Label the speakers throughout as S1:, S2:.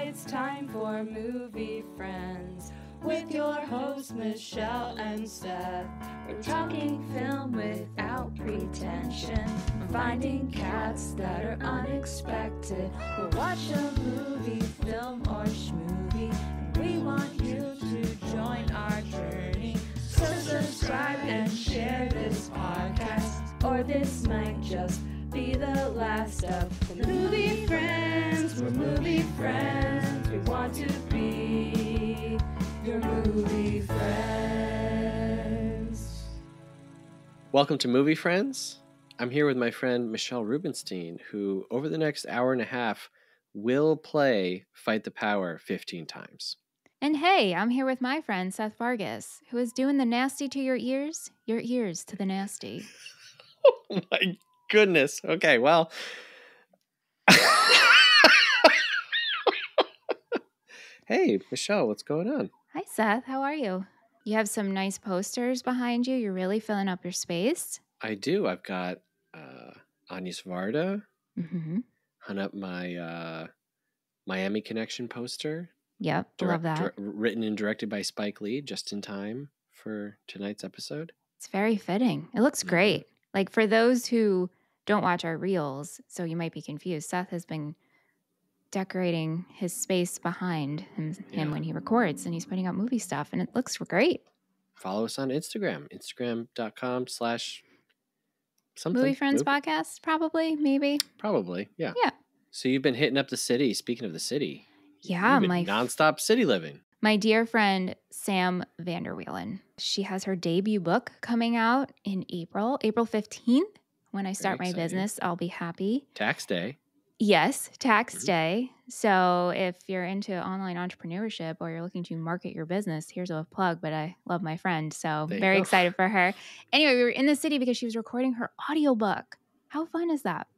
S1: it's time for Movie Friends with your hosts Michelle and Seth. We're talking film without pretension, finding cats that are unexpected. We'll watch a movie, film, or schmovie, and we want you to join our journey. So subscribe and share this podcast, or this might just be the last of the Movie Friends. We're movie friends. We want to be your movie friends.
S2: Welcome to Movie Friends. I'm here with my friend Michelle Rubenstein, who over the next hour and a half will play Fight the Power 15 times.
S3: And hey, I'm here with my friend Seth Vargas, who is doing the nasty to your ears to the nasty.
S2: Oh my goodness. Okay, well. Hey, Michelle, what's going on?
S3: Hi, Seth. How are you? You have some nice posters behind you. You're really filling up your space.
S2: I do. I've got Agnes Varda.
S3: Mm-hmm.
S2: Hung up my Miami Connection poster.
S3: Yep, love that.
S2: Written and directed by Spike Lee, just in time for tonight's episode.
S3: It's very fitting. It looks great. Like, for those who don't watch our reels, so you might be confused, Seth has been decorating his space behind him when he records, and he's putting up movie stuff, and it looks great.
S2: Follow us on Instagram, instagram.com/something.
S3: Movie Friends Podcast, probably, maybe.
S2: Probably, yeah.
S3: Yeah.
S2: So you've been hitting up the city. Speaking of the city.
S3: Yeah,
S2: nonstop city living.
S3: My dear friend, Sam Vanderwielen. She has her debut book coming out in April 15th. When I start my business, I'll be happy.
S2: Tax day.
S3: Yes, tax day. So if you're into online entrepreneurship or you're looking to market your business, here's a plug, but I love my friend. So very excited for her. Anyway, we were in the city because she was recording her audiobook. How fun is that?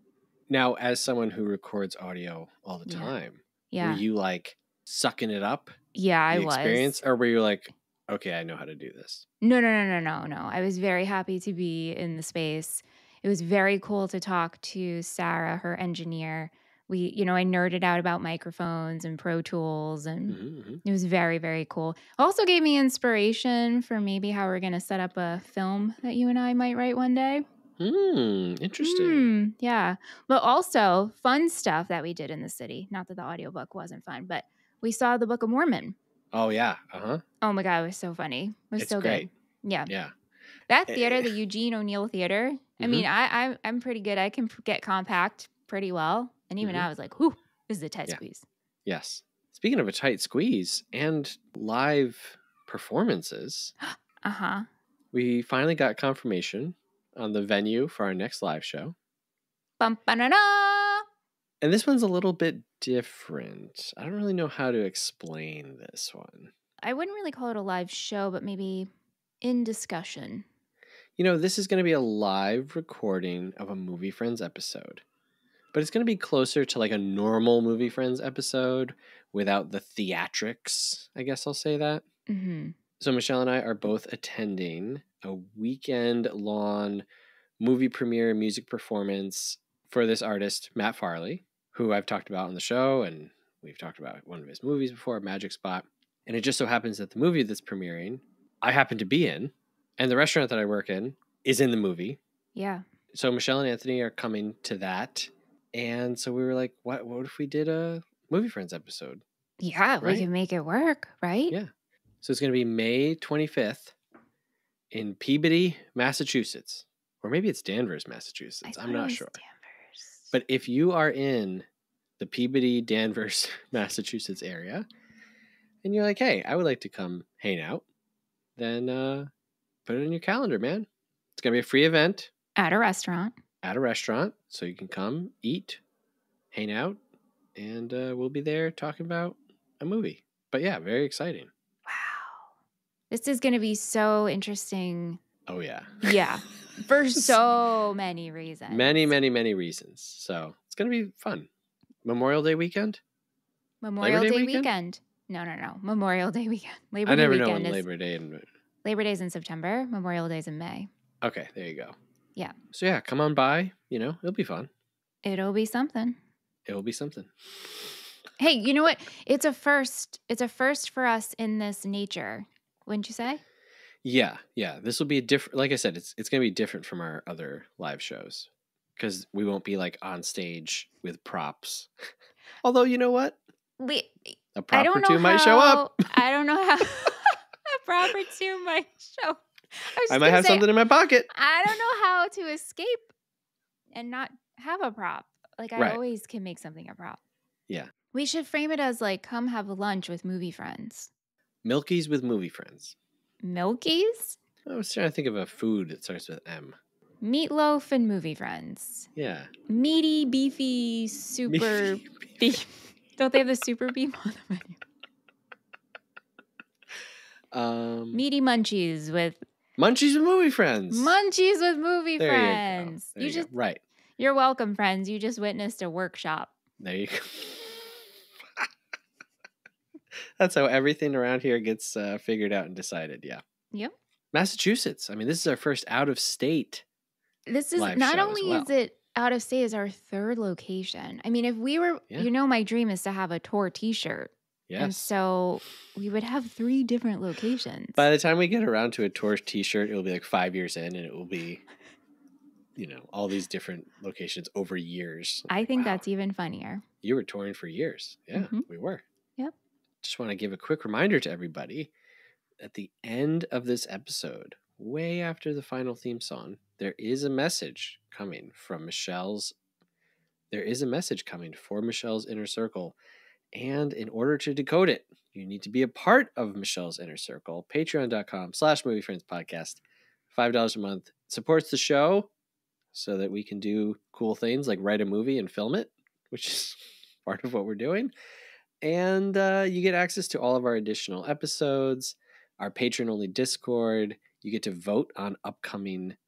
S2: Now, as someone who records audio all the time, were you like sucking it up?
S3: Yeah, I was.
S2: Experience, or were you like, okay, I know how to do this?
S3: No. I was very happy to be in the space. It was very cool to talk to Sarah, her engineer. I nerded out about microphones and Pro Tools, and it was very, very cool. Also gave me inspiration for maybe how we're going to set up a film that you and I might write one day.
S2: Interesting.
S3: Yeah. But also fun stuff that we did in the city. Not that the audiobook wasn't fun, but we saw the Book of Mormon.
S2: Oh, yeah.
S3: Oh, my God. It was so funny. It's so
S2: great.
S3: Good. Yeah.
S2: Yeah.
S3: That theater, the Eugene O'Neill Theater, I mean, I'm pretty good. I can get compact pretty well. And even I was like, whew, this is a tight squeeze.
S2: Yes. Speaking of a tight squeeze and live performances, we finally got confirmation on the venue for our next live show.
S3: Bum-ba-na-na!
S2: And this one's a little bit different. I don't really know how to explain this one.
S3: I wouldn't really call it a live show, but maybe in discussion.
S2: This is going to be a live recording of a Movie Friends episode. But it's going to be closer to like a normal Movie Friends episode without the theatrics, I guess I'll say that.
S3: Mm-hmm.
S2: So Michelle and I are both attending a weekend-long movie premiere music performance for this artist, Matt Farley, who I've talked about on the show, and we've talked about one of his movies before, Magic Spot. And it just so happens that the movie that's premiering, I happen to be in, and the restaurant that I work in is in the movie.
S3: Yeah. So
S2: Michelle and Anthony are coming to that. And so we were like, what if we did a Movie Friends episode?
S3: Yeah, right? We can make it work, right?
S2: Yeah. So it's going to be May 25th in Peabody, Massachusetts. Or maybe it's Danvers, Massachusetts. I'm not sure. Danvers. But if you are in the Peabody, Danvers, Massachusetts area, and you're like, hey, I would like to come hang out, then put it in your calendar, man. It's going to be a free event.
S3: At a restaurant.
S2: So you can come, eat, hang out, and we'll be there talking about a movie. But yeah, very exciting.
S3: Wow. This is going to be so interesting.
S2: Oh, yeah.
S3: Yeah. For so many reasons.
S2: Many, many, many reasons. So it's going to be fun. Memorial Day weekend?
S3: Memorial Day weekend? No. Memorial Day weekend.
S2: Labor Day weekend know when Labor Day and
S3: Labor Day's in September. Memorial Day's in May.
S2: Okay, there you go.
S3: Yeah.
S2: So yeah, come on by. It'll be fun.
S3: It'll be something.
S2: It will be something.
S3: Hey, you know what? It's a first. It's a first for us in this nature, wouldn't you say?
S2: Yeah. This will be different. Like I said, it's going to be different from our other live shows because we won't be like on stage with props. Although, you know what? A prop or two might show up.
S3: I don't know how a prop or two might show.
S2: I might have something in my pocket.
S3: I don't know how to escape and not have a prop. Like I always can make something a prop.
S2: Yeah.
S3: We should frame it as like, come have lunch with movie friends.
S2: Milkies with movie friends.
S3: Milkies?
S2: I was trying to think of a food that starts with M.
S3: Meatloaf and movie friends.
S2: Yeah.
S3: Meaty, beefy, super beef. Don't they have the super beef on the menu? Meaty munchies with
S2: movie friends.
S3: Munchies with movie
S2: there
S3: friends.
S2: You go. Right.
S3: You're welcome, friends. You just witnessed a workshop.
S2: There you go. That's how everything around here gets figured out and decided. Yeah.
S3: Yep.
S2: Massachusetts. I mean, this is our first out of state.
S3: This is not only is it out of state, is our third location. I mean, if we were, my dream is to have a tour T-shirt. Yes. And so we would have 3 different locations.
S2: By the time we get around to a tour T-shirt, it'll be like 5 years in, and it will be, all these different locations over years.
S3: I think that's even funnier.
S2: You were touring for years. Yeah, we were.
S3: Yep.
S2: Just want to give a quick reminder to everybody. At the end of this episode, way after the final theme song, there is a message coming for Michelle's inner circle. And in order to decode it, you need to be a part of Michelle's inner circle. Patreon.com/moviefriendspodcast. $5 a month supports the show so that we can do cool things like write a movie and film it, which is part of what we're doing. And you get access to all of our additional episodes, our patron-only Discord. You get to vote on upcoming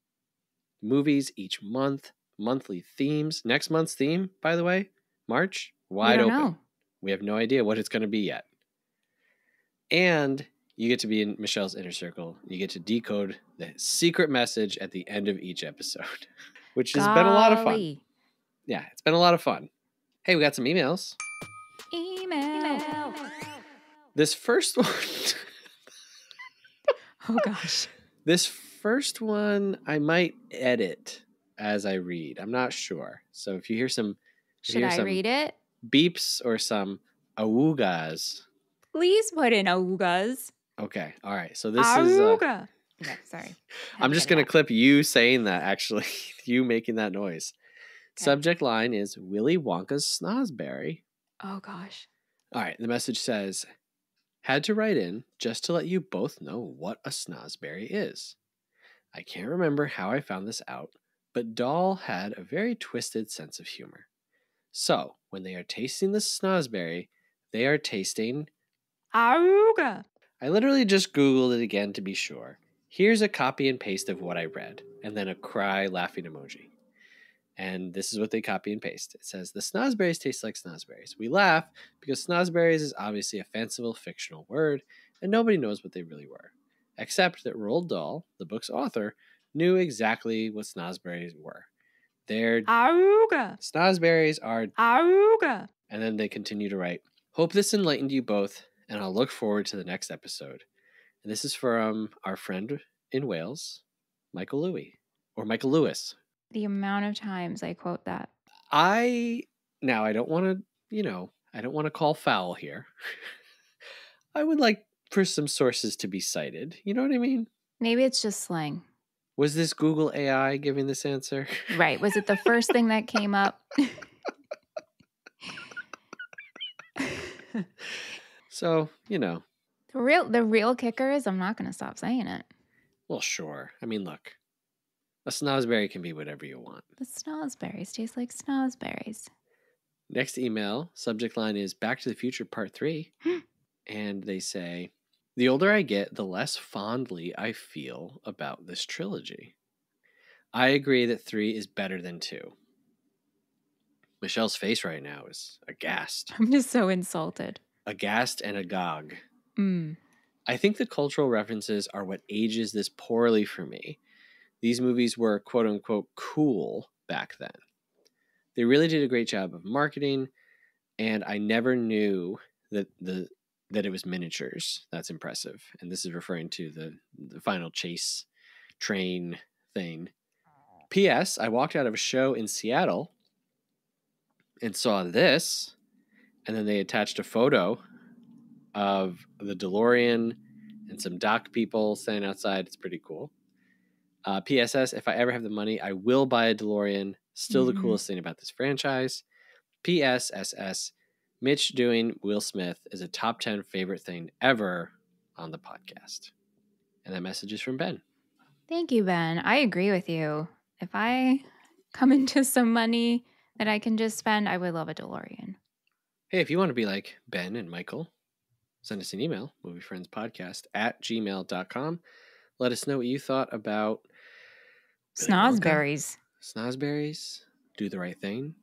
S2: movies each month, monthly themes. Next month's theme, by the way, March, wide open. Know. We have no idea what it's going to be yet. And you get to be in Michelle's inner circle. You get to decode the secret message at the end of each episode, which has been a lot of fun. Yeah, it's been a lot of fun. Hey, we got some emails.
S3: Email.
S2: This first one.
S3: Oh, gosh.
S2: This first one, I might edit as I read. I'm not sure. So if you hear some...
S3: Should I read it?
S2: Beeps or some awoogas.
S3: Please put in awoogas.
S2: Okay. All right. So this
S3: Awooga. Okay, sorry.
S2: I'm just going to clip you saying that, actually. You making that noise. Okay. Subject line is Willy Wonka's Snozberry.
S3: Oh, gosh.
S2: All right. The message says, had to write in just to let you both know what a snozberry is. I can't remember how I found this out, but Doll had a very twisted sense of humor. So, when they are tasting the snozberry, they are tasting...
S3: Awooga.
S2: I literally just Googled it again to be sure. Here's a copy and paste of what I read, and then a cry laughing emoji. And this is what they copy and paste. It says, the snozberries taste like snozberries. We laugh because snozberries is obviously a fanciful fictional word, and nobody knows what they really were. Except that Roald Dahl, the book's author, knew exactly what snozberries were. They're
S3: Awooga.
S2: Snozberries are
S3: Awooga.
S2: And then they continue to write, hope this enlightened you both, and I'll look forward to the next episode. And this is from our friend in Wales, Michael Lewis.
S3: The amount of times I quote that.
S2: I don't want to call foul here. I would like for some sources to be cited. You know what I mean?
S3: Maybe it's just slang.
S2: Was this Google AI giving this answer?
S3: Right. Was it the first thing that came up?
S2: So,
S3: The real kicker is I'm not going to stop saying it.
S2: Well, sure. I mean, look. A snozberry can be whatever you want.
S3: But snozberries taste like snozberries.
S2: Next email, subject line is Back to the Future Part 3. And they say, the older I get, the less fondly I feel about this trilogy. I agree that 3 is better than 2. Michelle's face right now is aghast.
S3: I'm just so insulted.
S2: Aghast and agog.
S3: Mm.
S2: I think the cultural references are what ages this poorly for me. These movies were quote-unquote cool back then. They really did a great job of marketing. And I never knew that it was miniatures. That's impressive. And this is referring to the final chase train thing. P.S. I walked out of a show in Seattle and saw this, and then they attached a photo of the DeLorean and some dock people standing outside. It's pretty cool. PSS, if I ever have the money, I will buy a DeLorean. Still the coolest thing about this franchise. PSSS, Mitch doing Will Smith is a top 10 favorite thing ever on the podcast. And that message is from Ben.
S3: Thank you, Ben. I agree with you. If I come into some money that I can just spend, I would love a DeLorean.
S2: Hey, if you want to be like Ben and Michael, send us an email, moviefriendspodcast@gmail.com. Let us know what you thought about
S3: Snozberries.
S2: Snozberries, Do the Right Thing.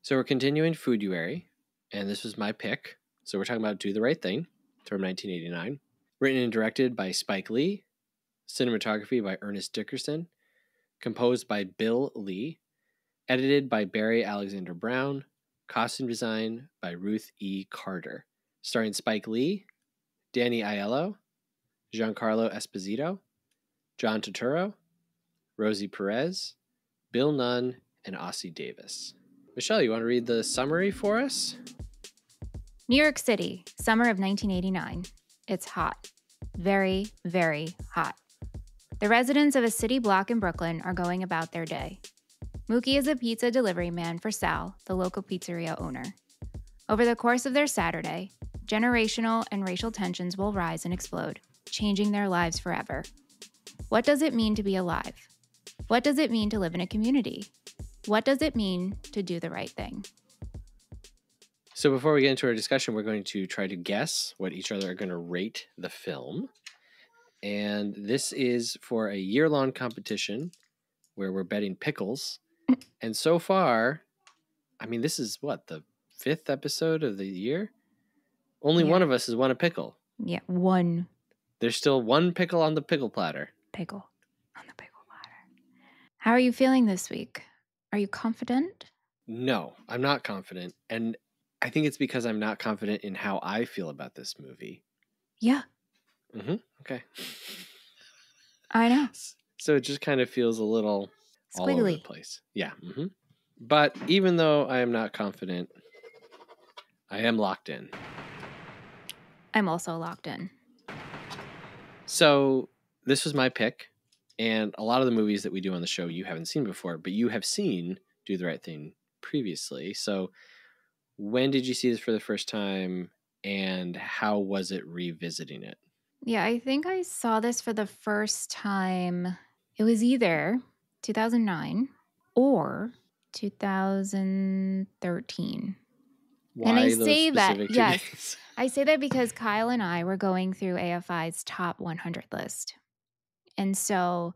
S2: So we're continuing Food-uary, and this was my pick. So we're talking about Do the Right Thing from 1989. Written and directed by Spike Lee. Cinematography by Ernest Dickerson. Composed by Bill Lee. Edited by Barry Alexander Brown. Costume design by Ruth E. Carter. Starring Spike Lee, Danny Aiello, Giancarlo Esposito, John Turturro, Rosie Perez, Bill Nunn, and Ossie Davis. Michelle, you want to read the summary for us?
S3: New York City, summer of 1989. It's hot. Very, very hot. The residents of a city block in Brooklyn are going about their day. Mookie is a pizza delivery man for Sal, the local pizzeria owner. Over the course of their Saturday, generational and racial tensions will rise and explode, changing their lives forever. What does it mean to be alive? What does it mean to live in a community? What does it mean to do the right thing?
S2: So before we get into our discussion, we're going to try to guess what each other are going to rate the film. And this is for a year-long competition where we're betting pickles. And so far, I mean, this is what, the 5th episode of the year? Only one of us has won a pickle.
S3: Yeah, one.
S2: There's still one pickle on the pickle platter.
S3: Pickle on the pickle platter. How are you feeling this week? Are you confident?
S2: No, I'm not confident. And I think it's because I'm not confident in how I feel about this movie.
S3: Yeah.
S2: Okay.
S3: I know.
S2: So it just kind of feels a little
S3: squiggly
S2: all over the place. Yeah. But even though I am not confident, I am locked in.
S3: I'm also locked in.
S2: So this was my pick. And a lot of the movies that we do on the show you haven't seen before, but you have seen Do the Right Thing previously. So when did you see this for the first time, and how was it revisiting it?
S3: Yeah, I think I saw this for the first time. It was either 2009 or 2013.
S2: Why
S3: and I
S2: those
S3: say that,
S2: specific
S3: yes,
S2: days?
S3: I say that because Kyle and I were going through AFI's top 100 list. And so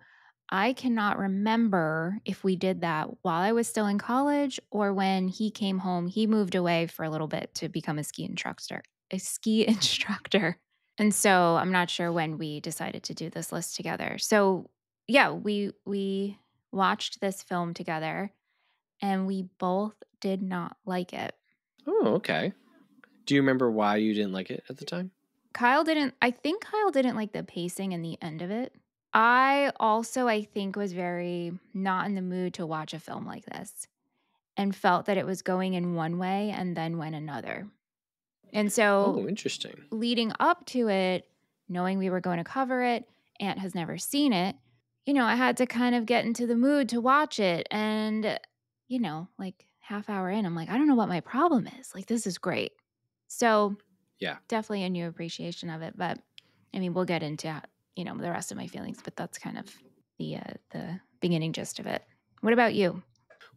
S3: I cannot remember if we did that while I was still in college or when he came home. He moved away for a little bit to become a ski instructor. And so I'm not sure when we decided to do this list together. So yeah, we watched this film together and we both did not like it.
S2: Oh, okay. Do you remember why you didn't like it at the time?
S3: I think Kyle didn't like the pacing and the end of it. I also, I think, was very not in the mood to watch a film like this and felt that it was going in one way and then went another. And so
S2: interesting.
S3: Leading up to it, knowing we were going to cover it, Aunt has never seen it, I had to kind of get into the mood to watch it. And, like half hour in, I'm like, I don't know what my problem is. Like, this is great. So
S2: yeah,
S3: definitely a new appreciation of it. But I mean, we'll get into, the rest of my feelings, but that's kind of the beginning gist of it. What about you?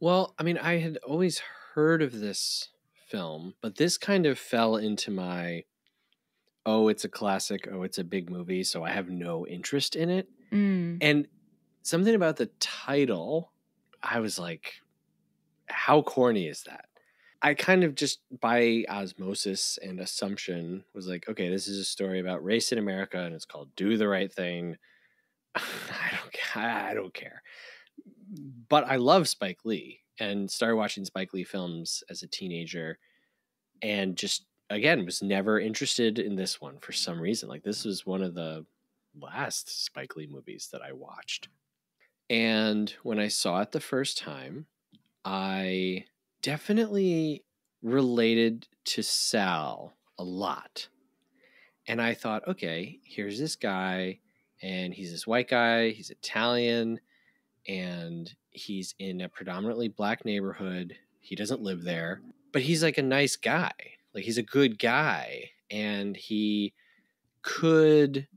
S2: Well, I mean, I had always heard of this film, but this kind of fell into my, it's a classic, it's a big movie, so I have no interest in it. And something about the title, I was like, how corny is that? I kind of just by osmosis and assumption was like, okay, this is a story about race in America and it's called Do the Right Thing. I don't care. But I love Spike Lee and started watching Spike Lee films as a teenager. and just, again, was never interested in this one for some reason. Like, this was one of the last Spike Lee movies that I watched. And when I saw it the first time, I definitely related to Sal a lot. And I thought, okay, here's this guy, and he's this white guy, he's Italian, and he's in a predominantly black neighborhood. He doesn't live there, but he's like a nice guy. Like, he's a good guy, and he could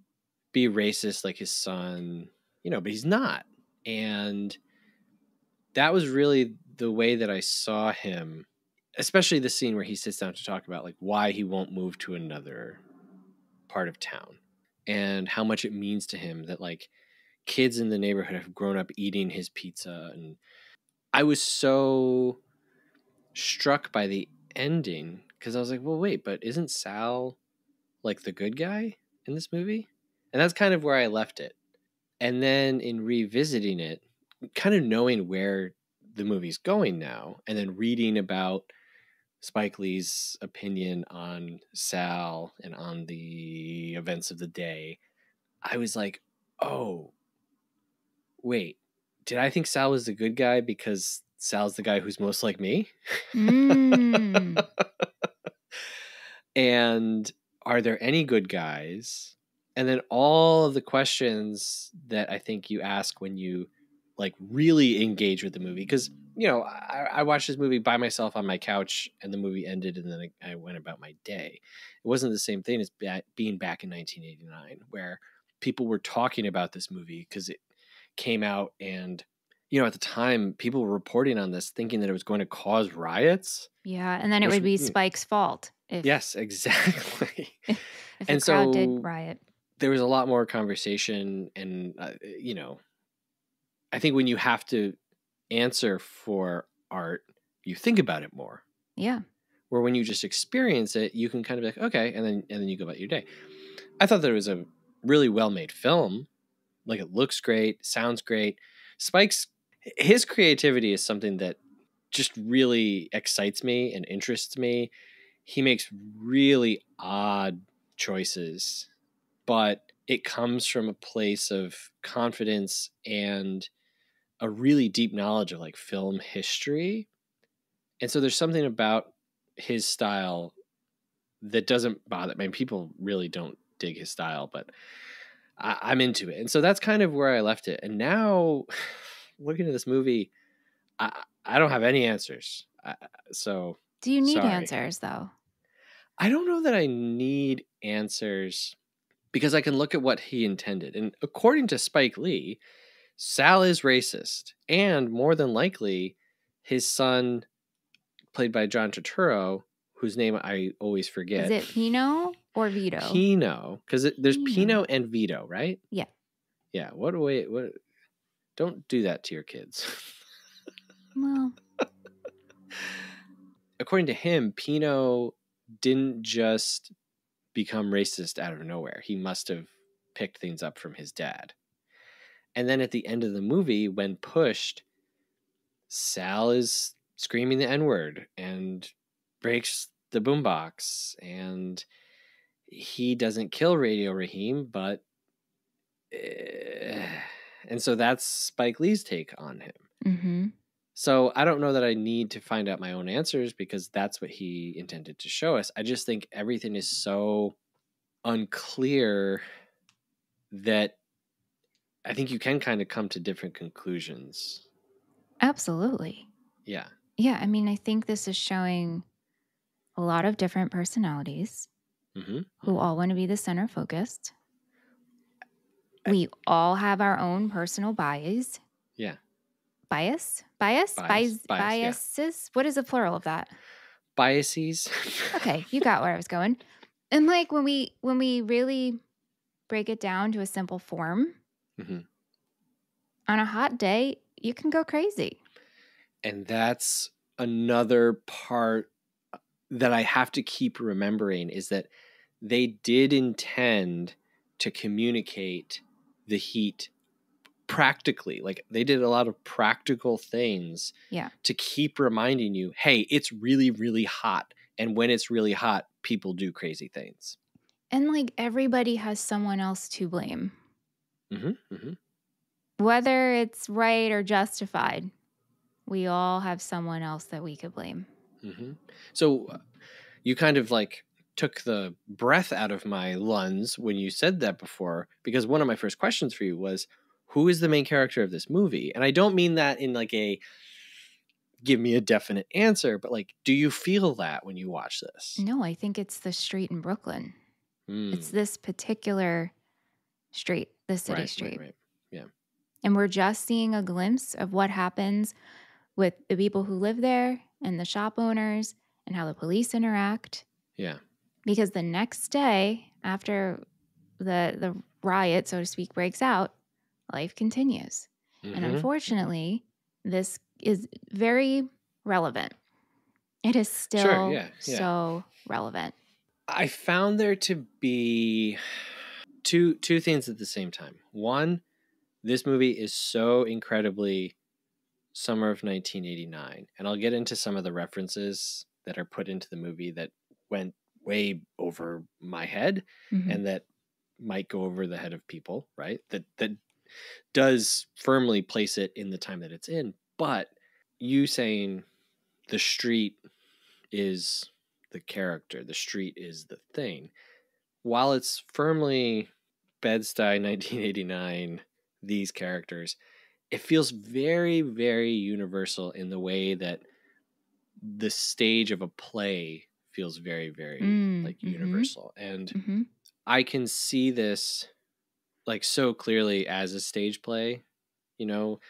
S2: be racist like his son, but he's not. And that was really the way that I saw him, especially the scene where he sits down to talk about like why he won't move to another part of town and how much it means to him that like kids in the neighborhood have grown up eating his pizza. And I was so struck by the ending because I was like, well, wait, but isn't Sal like the good guy in this movie? And that's kind of where I left it. And then in revisiting it, kind of knowing where the movie's going now, and then reading about Spike Lee's opinion on Sal and on the events of the day, I was like, oh, wait, did I think Sal was the good guy because Sal's the guy who's most like me? And are there any good guys? And then all of the questions that I think you ask when you like really engage with the movie. Because, I watched this movie by myself on my couch and the movie ended and then I went about my day. It wasn't the same thing as being back in 1989 where people were talking about this movie because it came out and, at the time people were reporting on this thinking that it was going to cause riots.
S3: Yeah. And then it would be Spike's fault.
S2: Yes, exactly.
S3: If the crowd did riot.
S2: There was a lot more conversation and, I think when you have to answer for art, you think about it more.
S3: Yeah.
S2: Where when you just experience it, you can kind of be like, okay, and then you go about your day. I thought that it was a really well-made film. Like, it looks great, sounds great. His creativity is something that just really excites me and interests me. He makes really odd choices, but it comes from a place of confidence and a really deep knowledge of like film history. And so there's something about his style that doesn't bother me. I mean, people really don't dig his style, but I'm into it. And so that's kind of where I left it. And now looking at this movie, I don't have any answers. So
S3: do you need answers though?
S2: I don't know that I need answers because I can look at what he intended. And according to Spike Lee, Sal is racist. And more than likely, his son, played by John Turturro, whose name I always forget.
S3: Is it Pino or Vito?
S2: Pino. Because there's Pino and Vito, right?
S3: Yeah.
S2: Yeah. What? Don't do that to your kids.
S3: Well.
S2: According to him, Pino didn't just become racist out of nowhere. He must have picked things up from his dad. And then at the end of the movie, when pushed, Sal is screaming the N-word and breaks the boombox. And he doesn't kill Radio Raheem, but... and so that's Spike Lee's take on him.
S3: Mm-hmm.
S2: So I don't know that I need to find out my own answers because that's what he intended to show us. I just think everything is so unclear that I think you can kind of come to different conclusions.
S3: Absolutely.
S2: Yeah.
S3: Yeah. I mean, I think this is showing a lot of different personalities who all want to be the center focused. We all have our own personal bias.
S2: Yeah.
S3: Biases?
S2: Yeah.
S3: What is the plural of that?
S2: Biases.
S3: Okay, you got where I was going. And like when we really break it down to a simple form, on a hot day, you can go crazy.
S2: And that's another part that I have to keep remembering is that they did intend to communicate the heat practically. Like, they did a lot of practical things to keep reminding you, hey, it's really, really hot And when it's really hot, people do crazy things.
S3: And like everybody has someone else to blame.
S2: Mm-hmm, mm-hmm.
S3: Whether it's right or justified, we all have someone else that we could blame.
S2: Mm-hmm. So you kind of like took the breath out of my lungs when you said that before, because one of my first questions for you was, who is the main character of this movie? And I don't mean that in like a give me a definite answer, but like, do you feel that when you watch this?
S3: No, I think it's the street in Brooklyn. It's this particular street, the city street.
S2: Right. Yeah.
S3: And we're just seeing a glimpse of what happens with the people who live there and the shop owners and how the police interact.
S2: Yeah.
S3: Because the next day, after the riot, so to speak, breaks out, life continues.
S2: Mm-hmm.
S3: And unfortunately, this is very relevant. It is still so relevant.
S2: I found there to be two things at the same time. One, this movie is so incredibly summer of 1989. And I'll get into some of the references that are put into the movie that went way over my head and that might go over the head of people, right? That does firmly place it in the time that it's in. But you saying the street is the character, the street is the thing. While it's firmly Bed-Stuy 1989, these characters, it feels very, very universal in the way that the stage of a play feels very, very like universal. And I can see this like so clearly as a stage play. You know,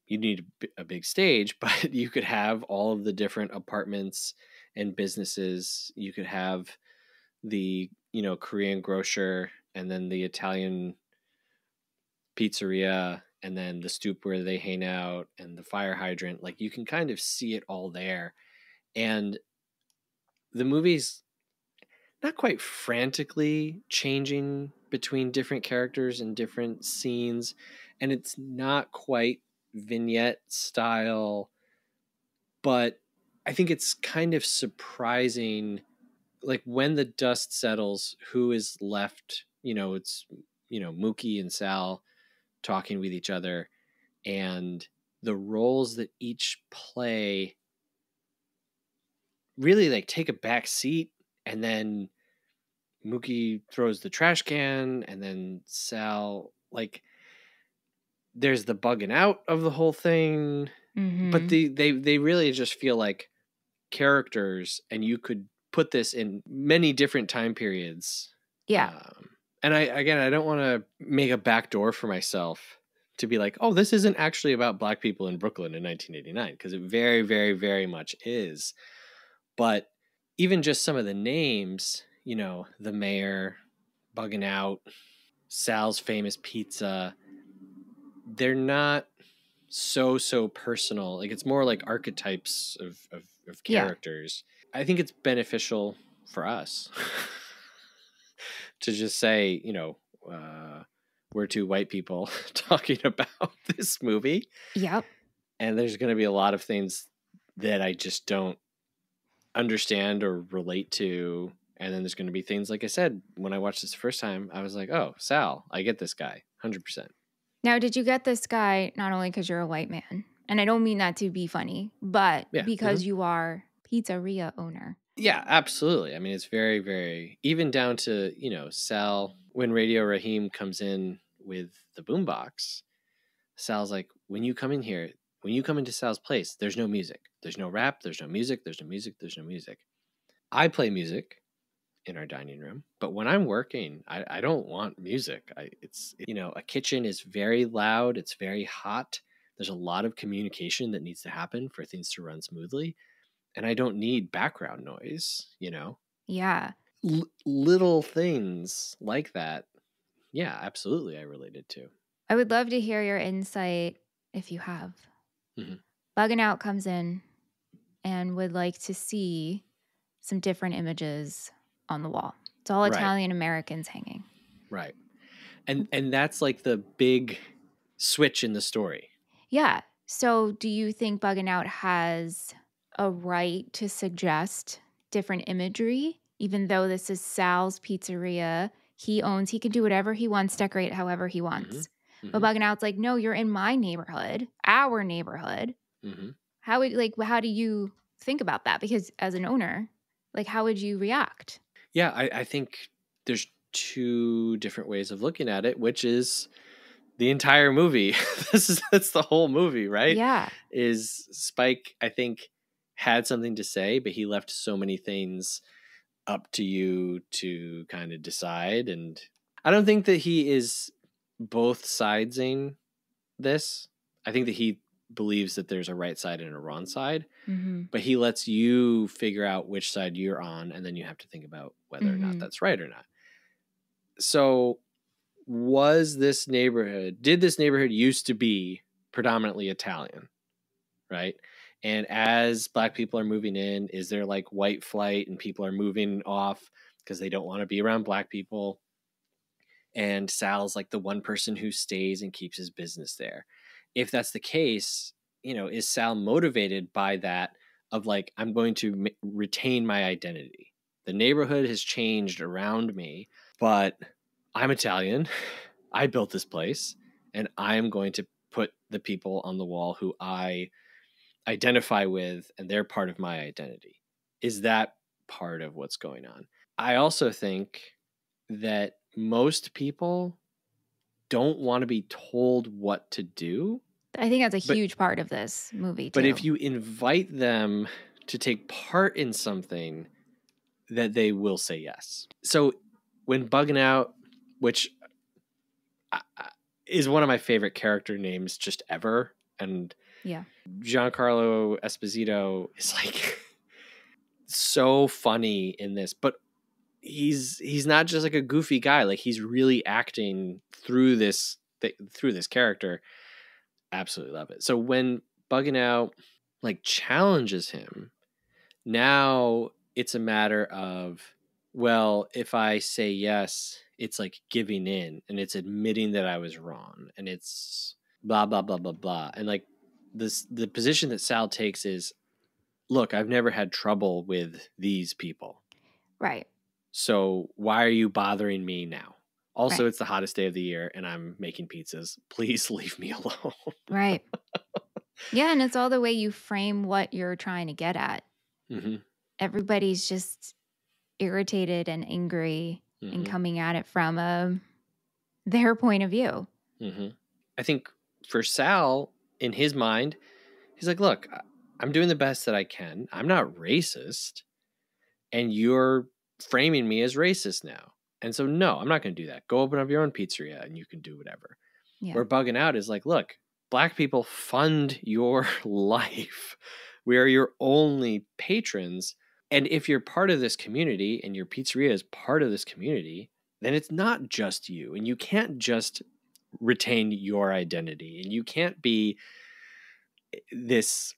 S2: you need a big stage, but you could have all of the different apartments and businesses. You could have the, you know, Korean grocer and then the Italian pizzeria and then the stoop where they hang out and the fire hydrant. Like you can kind of see it all there. And the movie's not quite frantically changing between different characters and different scenes. And it's not quite vignette style, but I think it's kind of surprising, like when the dust settles, who is left. You know, it's, you know, Mookie and Sal talking with each other, and the roles that each play really like take a back seat, and then Mookie throws the trash can, and then Sal, like, there's the bugging out of the whole thing. But they really just feel like characters, and you could put this in many different time periods.
S3: Yeah.
S2: And I don't want to make a backdoor for myself to be like, oh, this isn't actually about Black people in Brooklyn in 1989, because it very, very, very much is. But even just some of the names, you know, the mayor, bugging out, Sal's famous pizza, they're not so personal. Like it's more like archetypes of characters. Yeah. I think it's beneficial for us to just say, you know, we're two white people talking about this movie.
S3: Yep.
S2: And there's going to be a lot of things that I just don't understand or relate to. And then there's going to be things, like I said, when I watched this the first time, I was like, oh, Sal, I get this guy 100%.
S3: Now, did you get this guy not only because you're a white man, and I don't mean that to be funny, but because you are pizzeria owner?
S2: Yeah, absolutely. I mean, it's very, very, even down to, you know, Sal, when Radio Raheem comes in with the boombox, Sal's like, when you come in here, when you come into Sal's place, there's no music. There's no rap. There's no music. There's no music. There's no music. I play music in our dining room, but when I'm working, I don't want music. It's, you know, a kitchen is very loud. It's very hot. There's a lot of communication that needs to happen for things to run smoothly. And I don't need background noise, you know?
S3: Yeah.
S2: Little things like that. Yeah, absolutely. I related to.
S3: I would love to hear your insight if you have. Bugging Out comes in and would like to see some different images on the wall. It's all Italian Americans hanging.
S2: Right. And that's like the big switch in the story.
S3: Yeah. So do you think Bugging Out has a right to suggest different imagery, even though this is Sal's pizzeria. He can do whatever he wants, decorate however he wants. But Bugging Out's like, no, you're in my neighborhood, our neighborhood. How do you think about that? Because as an owner, like, how would you react?
S2: Yeah, I think there's two different ways of looking at it, which is the entire movie. That's the whole movie, right?
S3: Yeah.
S2: Is Spike, I think, had something to say, but he left so many things up to you to kind of decide. And I don't think that he is both sidesing this. I think that he believes that there's a right side and a wrong side, but he lets you figure out which side you're on, and then you have to think about whether or not that's right or not. So did this neighborhood used to be predominantly Italian, right? And as Black people are moving in, is there like white flight and people are moving off because they don't want to be around Black people? And Sal's like the one person who stays and keeps his business there. If that's the case, is Sal motivated by that of like, I'm going to retain my identity? The neighborhood has changed around me, but I'm Italian. I built this place, and I'm going to put the people on the wall who I identify with, and they're part of my identity. Is that part of what's going on? I also think that most people don't want to be told what to do.
S3: I think that's a huge part of this movie, too.
S2: But if you invite them to take part in something, that they will say yes. So when Bugging Out, which is one of my favorite character names just ever, and Giancarlo Esposito is like so funny in this, but he's not just like a goofy guy. Like, he's really acting through this character. Absolutely love it. So when Bugging Out like challenges him, now it's a matter of, well, if I say yes, it's like giving in, and it's admitting that I was wrong, and it's blah, blah, blah, blah, blah. And like the position that Sal takes is, look, I've never had trouble with these people.
S3: Right.
S2: So why are you bothering me now? Also, It's the hottest day of the year, and I'm making pizzas. Please leave me alone.
S3: Right. Yeah, and it's all the way you frame what you're trying to get at. Everybody's just irritated and angry and coming at it from their point of view.
S2: I think for Sal, in his mind, he's like, look, I'm doing the best that I can. I'm not racist, and you're framing me as racist now. And so, no, I'm not going to do that. Go open up your own pizzeria and you can do whatever. Yeah. Where Bugging Out is like, look, Black people fund your life. We are your only patrons. And if you're part of this community and your pizzeria is part of this community, then it's not just you. And you can't just retain your identity. And you can't be this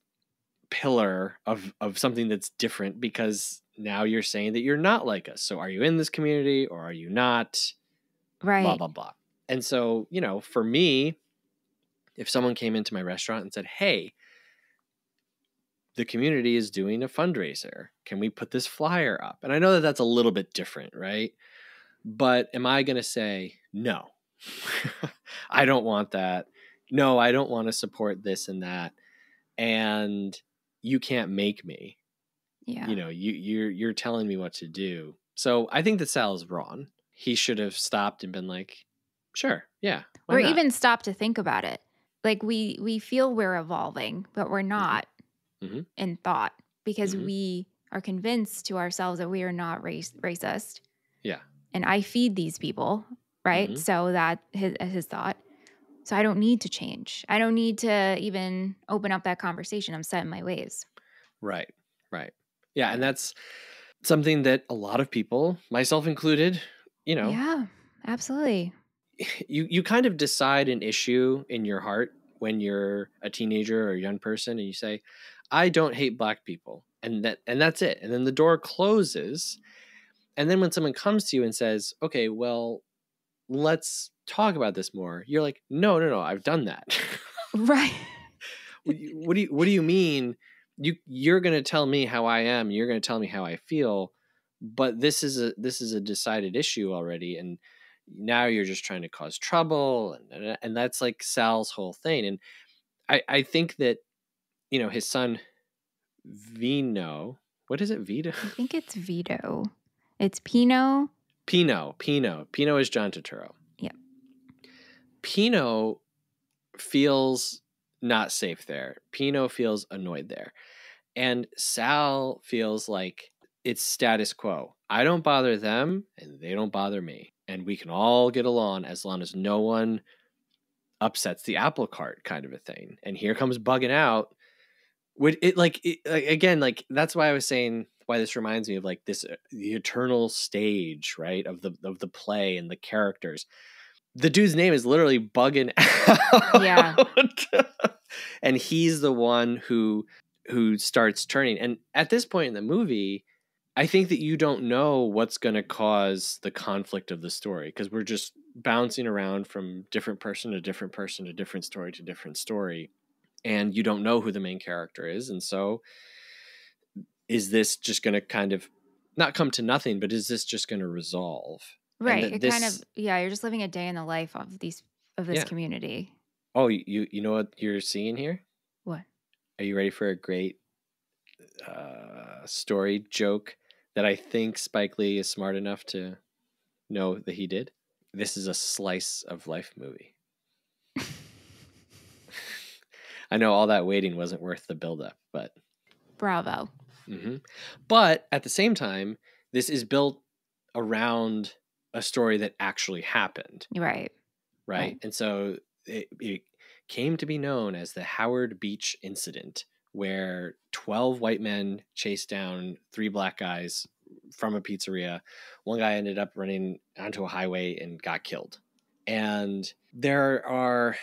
S2: pillar of something that's different, because now you're saying that you're not like us. So are you in this community or are you not?
S3: Right.
S2: Blah, blah, blah. And so, for me, if someone came into my restaurant and said, hey, the community is doing a fundraiser, can we put this flyer up? And I know that that's a little bit different, right? But am I going to say, no, I don't want that. No, I don't want to support this and that. And you can't make me.
S3: Yeah.
S2: You're telling me what to do. So I think that Sal is wrong. He should have stopped and been like, sure, yeah.
S3: Or even stop to think about it. Like, we feel we're evolving, but we're not in thought, because we are convinced to ourselves that we are not racist.
S2: Yeah.
S3: And I feed these people, right? So that his thought. So I don't need to change. I don't need to even open up that conversation. I'm set in my ways.
S2: Right. Yeah, and that's something that a lot of people, myself included,
S3: Yeah, absolutely.
S2: You kind of decide an issue in your heart when you're a teenager or a young person, and you say, I don't hate Black people. And that's it. And then the door closes. And then when someone comes to you and says, okay, well, let's talk about this more, you're like, no, I've done that.
S3: Right.
S2: What do you mean you're going to tell me how I am. You're going to tell me how I feel. But this is a decided issue already. And now you're just trying to cause trouble. And that's like Sal's whole thing. And I think that, his son, Vino, what is it? Vito?
S3: I think it's Vito. It's Pino.
S2: Pino is John Turturro.
S3: Yep.
S2: Pino feels not safe there. Pino feels annoyed there. And Sal feels like it's status quo. I don't bother them and they don't bother me. And we can all get along as long as no one upsets the apple cart, kind of a thing. And here comes bugging out. Again, that's why I was saying why this reminds me of like this, the eternal stage, right? Of the play and the characters. The dude's name is literally bugging out.
S3: Yeah.
S2: And he's the one who starts turning. And at this point in the movie, I think that you don't know what's going to cause the conflict of the story, because we're just bouncing around from different person to different person to different story to different story. And you don't know who the main character is. And so is this just going to kind of not come to nothing, but is this just going to resolve?
S3: Right. You're just living a day in the life of this community.
S2: Oh, you know what you're seeing here?
S3: What?
S2: Are you ready for a great story joke that I think Spike Lee is smart enough to know that he did? This is a slice of life movie. I know all that waiting wasn't worth the buildup, but...
S3: Bravo.
S2: Mm-hmm. But at the same time, this is built around a story that actually happened.
S3: Right.
S2: And so it came to be known as the Howard Beach incident, where 12 white men chased down 3 black guys from a pizzeria. One guy ended up running onto a highway and got killed. And there are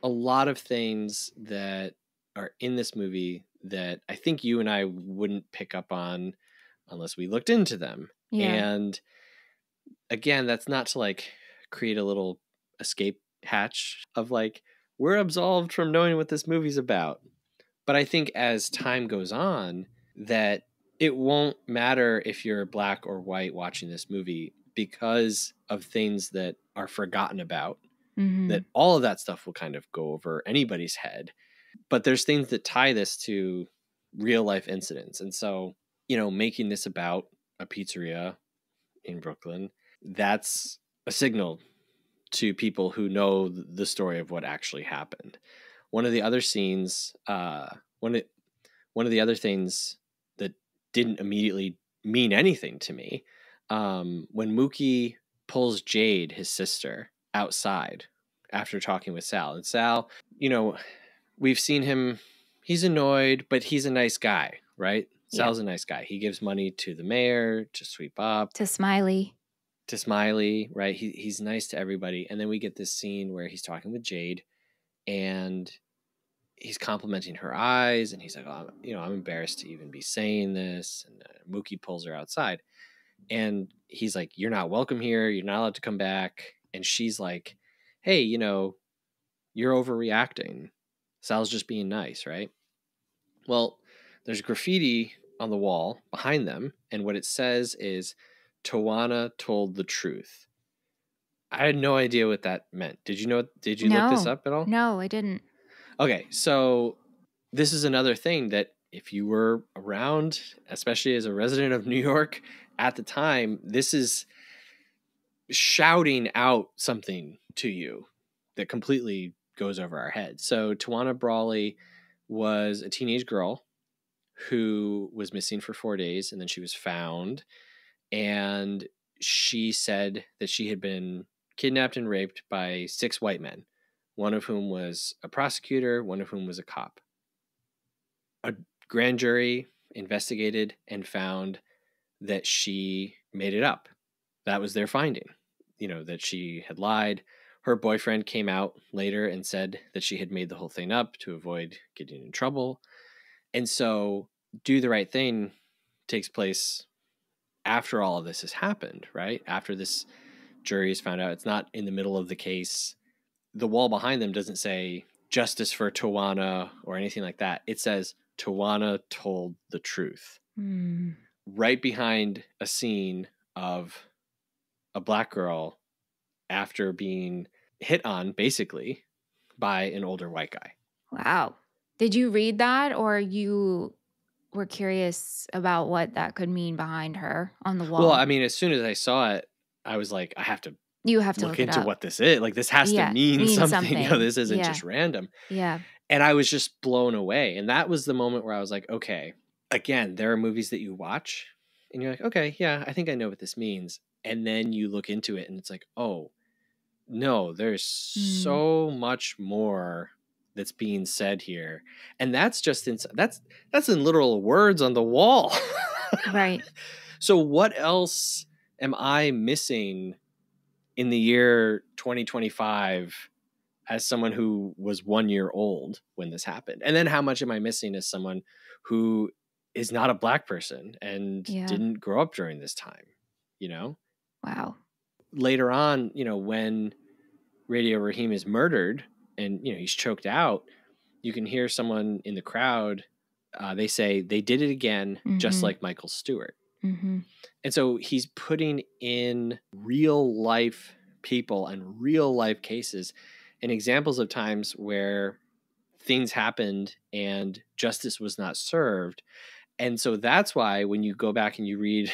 S2: a lot of things that are in this movie that I think you and I wouldn't pick up on unless we looked into them. Yeah. And again, that's not to like create a little escape hatch of like, we're absolved from knowing what this movie's about. But I think as time goes on, that it won't matter if you're black or white watching this movie, because of things that are forgotten about. Mm-hmm. That all of that stuff will kind of go over anybody's head. But there's things that tie this to real life incidents. And so, making this about a pizzeria in Brooklyn, that's a signal to people who know the story of what actually happened. One of the other scenes, one of the other things that didn't immediately mean anything to me, when Mookie pulls Jade, his sister, outside after talking with Sal. And Sal, we've seen him, he's annoyed, but he's a nice guy, right? Yeah. Sal's a nice guy. He gives money to the mayor to sweep up.
S3: To Smiley,
S2: right? He's nice to everybody. And then we get this scene where he's talking with Jade and he's complimenting her eyes. And he's like, oh, I'm embarrassed to even be saying this. And Mookie pulls her outside. And he's like, you're not welcome here. You're not allowed to come back. And she's like, hey, you're overreacting. Sal's just being nice, right? Well, there's graffiti on the wall behind them. And what it says is, Tawana told the truth. I had no idea what that meant. Did you look this up at all?
S3: No, I didn't.
S2: Okay, so this is another thing that if you were around, especially as a resident of New York at the time, this is shouting out something to you that completely goes over our heads. So Tawana Brawley was a teenage girl who was missing for 4 days, and then she was found. And she said that she had been kidnapped and raped by 6 white men, one of whom was a prosecutor, one of whom was a cop. A grand jury investigated and found that she made it up. That was their finding, that she had lied. Her boyfriend came out later and said that she had made the whole thing up to avoid getting in trouble. And so Do the Right Thing takes place after all of this has happened, right? After this jury is found out. It's not in the middle of the case. The wall behind them doesn't say justice for Tawana or anything like that. It says Tawana told the truth.
S3: Mm.
S2: Right behind a scene of a black girl after being hit on, basically, by an older white guy.
S3: Wow. Did you read that, or you were curious about what that could mean behind her on the wall?
S2: Well, I mean, as soon as I saw it, I was like, I have to
S3: look it
S2: into
S3: up.
S2: what this is. Like, this has to mean something. You know, this isn't just random.
S3: Yeah.
S2: And I was just blown away. And that was the moment where I was like, okay, again, there are movies that you watch and you're like, okay, yeah, I think I know what this means. And then you look into it and it's like, oh, no, there's so much more that's being said here. And that's just that's in literal words on the wall.
S3: Right.
S2: So what else am I missing in the year 2025 as someone who was 1 year old when this happened? And then how much am I missing as someone who is not a black person and didn't grow up during this time, you know?
S3: Wow.
S2: Later on, you know, when Radio Raheem is murdered and, you know, he's choked out, you can hear someone in the crowd, they say they did it again, just like Michael Stewart. And so he's putting in real life people and real life cases and examples of times where things happened and justice was not served. And so that's why when you go back and you read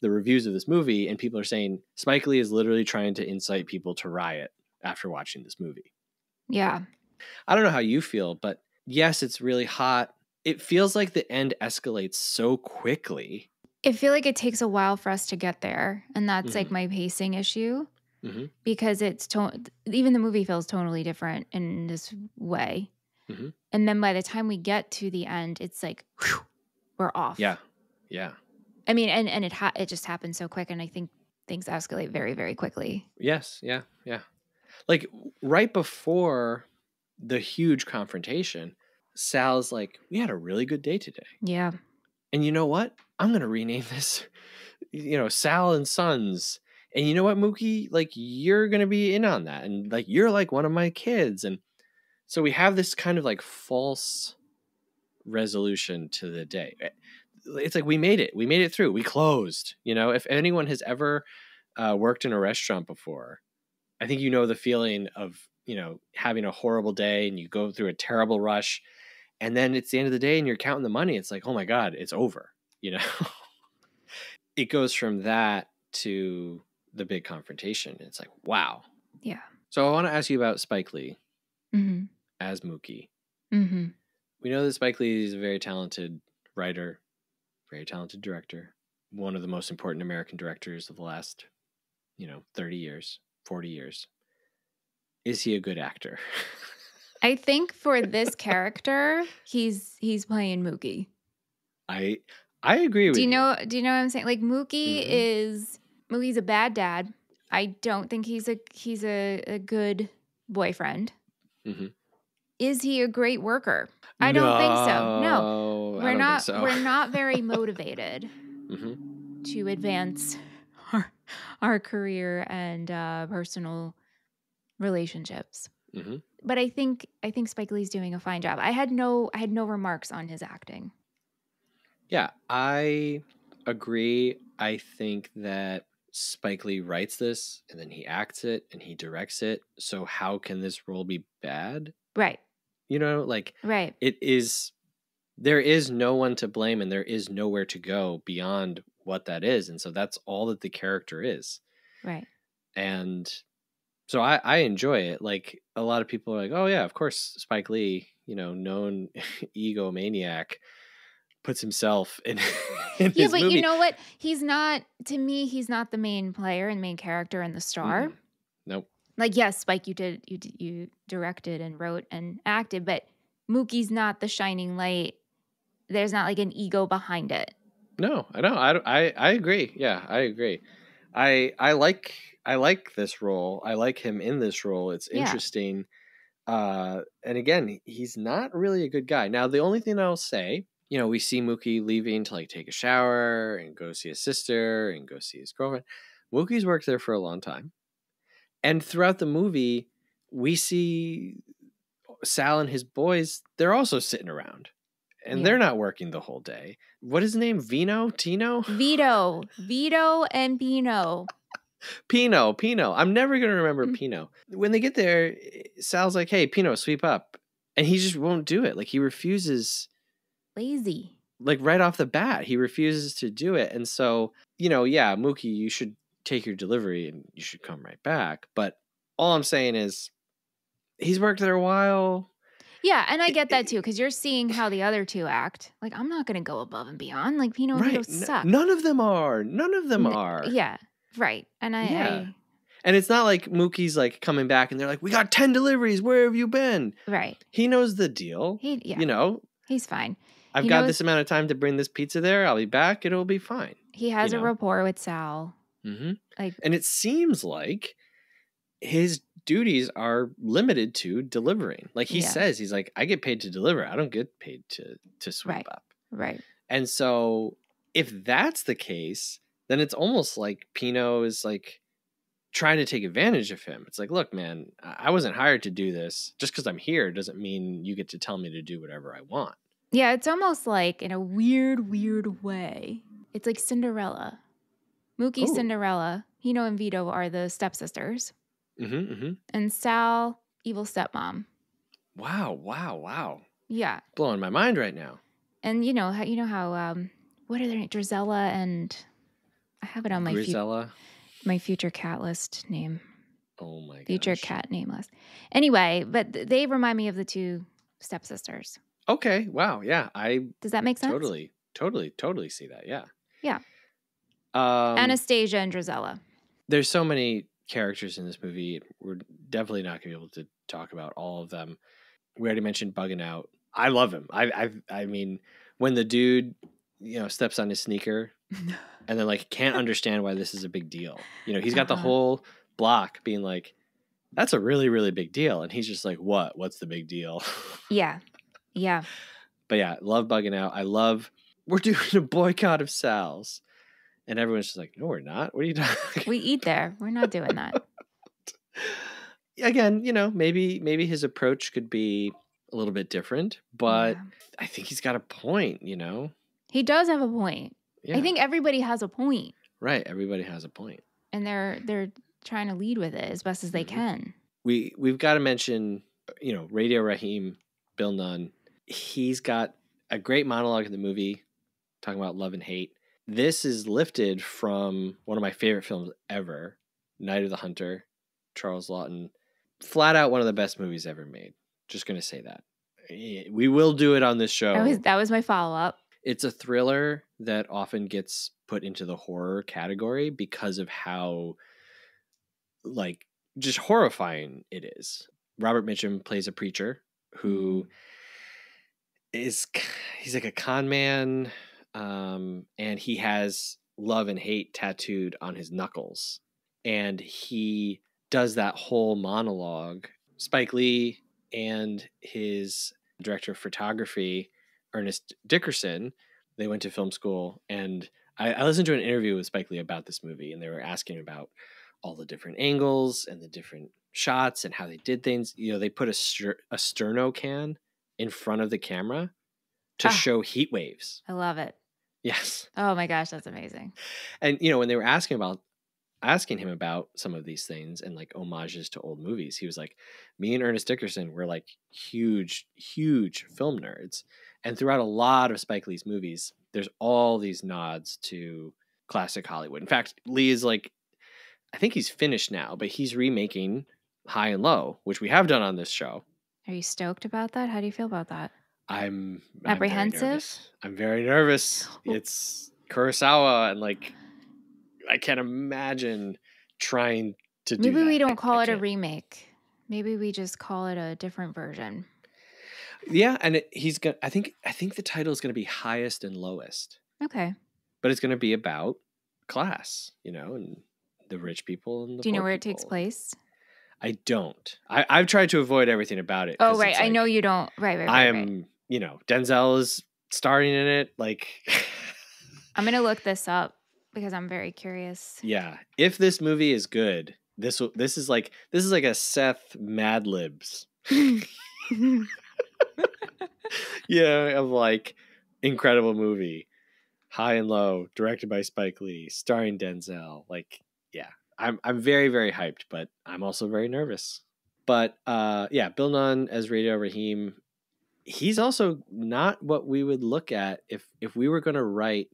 S2: the reviews of this movie and people are saying Spike Lee is literally trying to incite people to riot after watching this movie.
S3: Yeah.
S2: I don't know how you feel, but yes, it's really hot. It feels like the end escalates so quickly.
S3: I feel like it takes a while for us to get there. And that's like my pacing issue. Because it's even the movie feels totally different in this way. And then by the time we get to the end, it's like, whew, we're off.
S2: Yeah. Yeah.
S3: I mean, and it just happens so quick. And I think things escalate very, very quickly.
S2: Yes. Yeah. Yeah. Like right before the huge confrontation, Sal's like, we had a really good day today.
S3: Yeah.
S2: And you know what? I'm going to rename this, you know, Sal and Sons. And you know what, Mookie? Like, you're going to be in on that. And like, you're like one of my kids. And so we have this kind of like false resolution to the day. It's like, we made it. We made it through. We closed. You know, if anyone has ever worked in a restaurant before, I think you know the feeling of, you know, having a horrible day and you go through a terrible rush. And then it's the end of the day and you're counting the money. It's like, oh my God, it's over. You know, it goes from that to the big confrontation. It's like, wow.
S3: Yeah.
S2: So I want to ask you about Spike Lee as Mookie. We know that Spike Lee is a very talented writer, very talented director, one of the most important American directors of the last, you know, 30 years, 40 years. Is he a good actor?
S3: I think for this character, he's playing Mookie.
S2: I agree with you.
S3: Do you know what I'm saying? Like Mookie's a bad dad. I don't think he's a good boyfriend. Is he a great worker? I don't think so. No. We're not think so. We're not very motivated to advance our career and personal relationships. But I think Spike Lee's doing a fine job. I had no remarks on his acting.
S2: Yeah, I agree. I think that Spike Lee writes this and then he acts it and he directs it. So how can this role be bad?
S3: Right.
S2: You know, like it is, there is no one to blame and there is nowhere to go beyond what that is. And so that's all that the character is.
S3: Right.
S2: And so I enjoy it. Like a lot of people are like, oh yeah, of course, Spike Lee, you know, known egomaniac, puts himself in his
S3: but
S2: movie.
S3: You know what? He's not, to me, he's not the main player and main character and the star.
S2: Nope.
S3: Like, yes, Spike, you directed and wrote and acted, but Mookie's not the shining light. There's not like an ego behind it.
S2: No, I know. I agree. Yeah, I agree. I like this role. I like him in this role. It's interesting. And again, he's not really a good guy. Now, the only thing I'll say, you know, we see Mookie leaving to like take a shower and go see his sister and go see his girlfriend. Mookie's worked there for a long time. And throughout the movie, we see Sal and his boys, they're also sitting around. and they're not working the whole day. What is his name? Vino? Tino?
S3: Vito and Pino.
S2: Pino. I'm never going to remember Pino. When they get there, Sal's like, hey, Pino, sweep up. And he just won't do it. Like, he refuses.
S3: Lazy.
S2: Like, right off the bat, he refuses to do it. And so, Mookie, you should take your delivery and you should come right back. But all I'm saying is he's worked there a while.
S3: Yeah, and I get that too, because you're seeing how the other two act. Like, I'm not going to go above and beyond. Like, Pino and Vito suck.
S2: None of them are.
S3: Yeah, right. And
S2: and it's not like Mookie's like coming back and they're like, we got 10 deliveries. Where have you been?
S3: Right.
S2: He knows the deal.
S3: He's fine.
S2: I've got this amount of time to bring this pizza there. I'll be back. It'll be fine.
S3: He has a rapport with Sal.
S2: Mm-hmm. And it seems like his duties are limited to delivering. Like he says, he's like, I get paid to deliver. I don't get paid to sweep up.
S3: Right.
S2: And so if that's the case, then it's almost like Pino is like trying to take advantage of him. It's like, look, man, I wasn't hired to do this. Just because I'm here doesn't mean you get to tell me to do whatever I want.
S3: Yeah, it's almost like in a weird way. It's like Cinderella. Mookie, Cinderella, Pino and Vito are the stepsisters. And Sal, evil stepmom.
S2: Wow.
S3: Yeah.
S2: Blowing my mind right now.
S3: And you know how what are their names? Drizella and I have it on my future cat list name.
S2: Oh my god.
S3: Future cat name list. Anyway, but they remind me of the two stepsisters.
S2: Okay. Wow. Yeah.
S3: Does that make sense?
S2: Totally see that. Yeah.
S3: Yeah. Anastasia and Drizella.
S2: There's so many characters in this movie. We're definitely not going to be able to talk about all of them. We already mentioned Bugging Out. I love him. I mean, when the dude, steps on his sneaker and then like can't understand why this is a big deal. He's got the whole block being like, that's a really, really big deal. And he's just like, what's the big deal?
S3: Yeah. Yeah.
S2: But yeah, love Bugging Out. We're doing a boycott of Sal's. And everyone's just like, no, we're not. What are you talking?
S3: We eat there. We're not doing that.
S2: Again, maybe his approach could be a little bit different, but I think he's got a point,
S3: He does have a point. Yeah. I think everybody has a point.
S2: Right. Everybody has a point.
S3: And they're trying to lead with it as best as they can.
S2: We've got to mention, Radio Raheem, Bill Nunn. He's got a great monologue in the movie talking about love and hate. This is lifted from one of my favorite films ever, Night of the Hunter, Charles Laughton. Flat out one of the best movies ever made. Just going to say that. We will do it on this show.
S3: That was my follow-up.
S2: It's a thriller that often gets put into the horror category because of how, just horrifying it is. Robert Mitchum plays a preacher who he's like a con man, and he has love and hate tattooed on his knuckles. And he does that whole monologue. Spike Lee and his director of photography, Ernest Dickerson, they went to film school. And I listened to an interview with Spike Lee about this movie, and they were asking about all the different angles and the different shots and how they did things. They put a sterno can in front of the camera to show heat waves.
S3: I love it.
S2: Yes.
S3: Oh my gosh, that's amazing.
S2: And when they were asking him about some of these things and like homages to old movies, he was like, me and Ernest Dickerson were like huge film nerds. And throughout a lot of Spike Lee's movies, there's all these nods to classic Hollywood. In fact, Lee is like, I think he's finished now, but he's remaking High and Low, which we have done on this show.
S3: Are you stoked about that? How do you feel about that?
S2: I'm
S3: apprehensive.
S2: I'm very nervous. It's Kurosawa, and I can't imagine trying to do
S3: Maybe
S2: that.
S3: We don't call it a remake. Maybe we just call it a different version.
S2: Yeah, and he's gonna. I think the title is going to be Highest and Lowest.
S3: Okay.
S2: But it's going to be about class, and the rich people and the.
S3: Do you know where
S2: people.
S3: It takes place?
S2: I don't. I've tried to avoid everything about it.
S3: Oh, right. I know you don't. Right.
S2: I am. Denzel is starring in it.
S3: I'm gonna look this up because I'm very curious.
S2: Yeah, if this movie is good, this is like a Seth Mad Libs. Of like incredible movie, High and Low, directed by Spike Lee, starring Denzel. Like, yeah, I'm very, very hyped, but I'm also very nervous. But Bill Nunn as Radio Raheem, he's also not what we would look at if we were going to write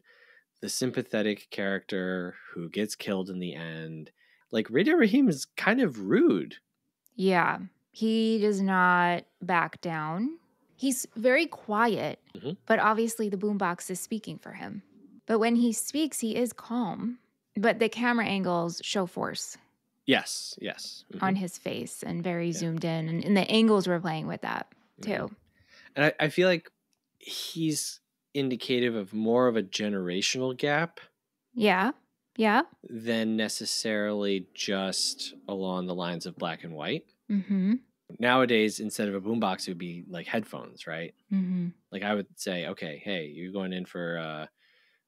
S2: the sympathetic character who gets killed in the end. Like, Radio Raheem is kind of rude.
S3: Yeah, he does not back down. He's very quiet, but obviously the boombox is speaking for him. But when he speaks, he is calm. But the camera angles show force.
S2: Yes.
S3: On his face and very zoomed in. And the angles were playing with that, too.
S2: And I feel like he's indicative of more of a generational gap.
S3: Yeah.
S2: Than necessarily just along the lines of black and white.
S3: Mm-hmm.
S2: Nowadays, instead of a boombox, it would be like headphones, right?
S3: Mm-hmm.
S2: Like I would say, okay, hey, you're going in for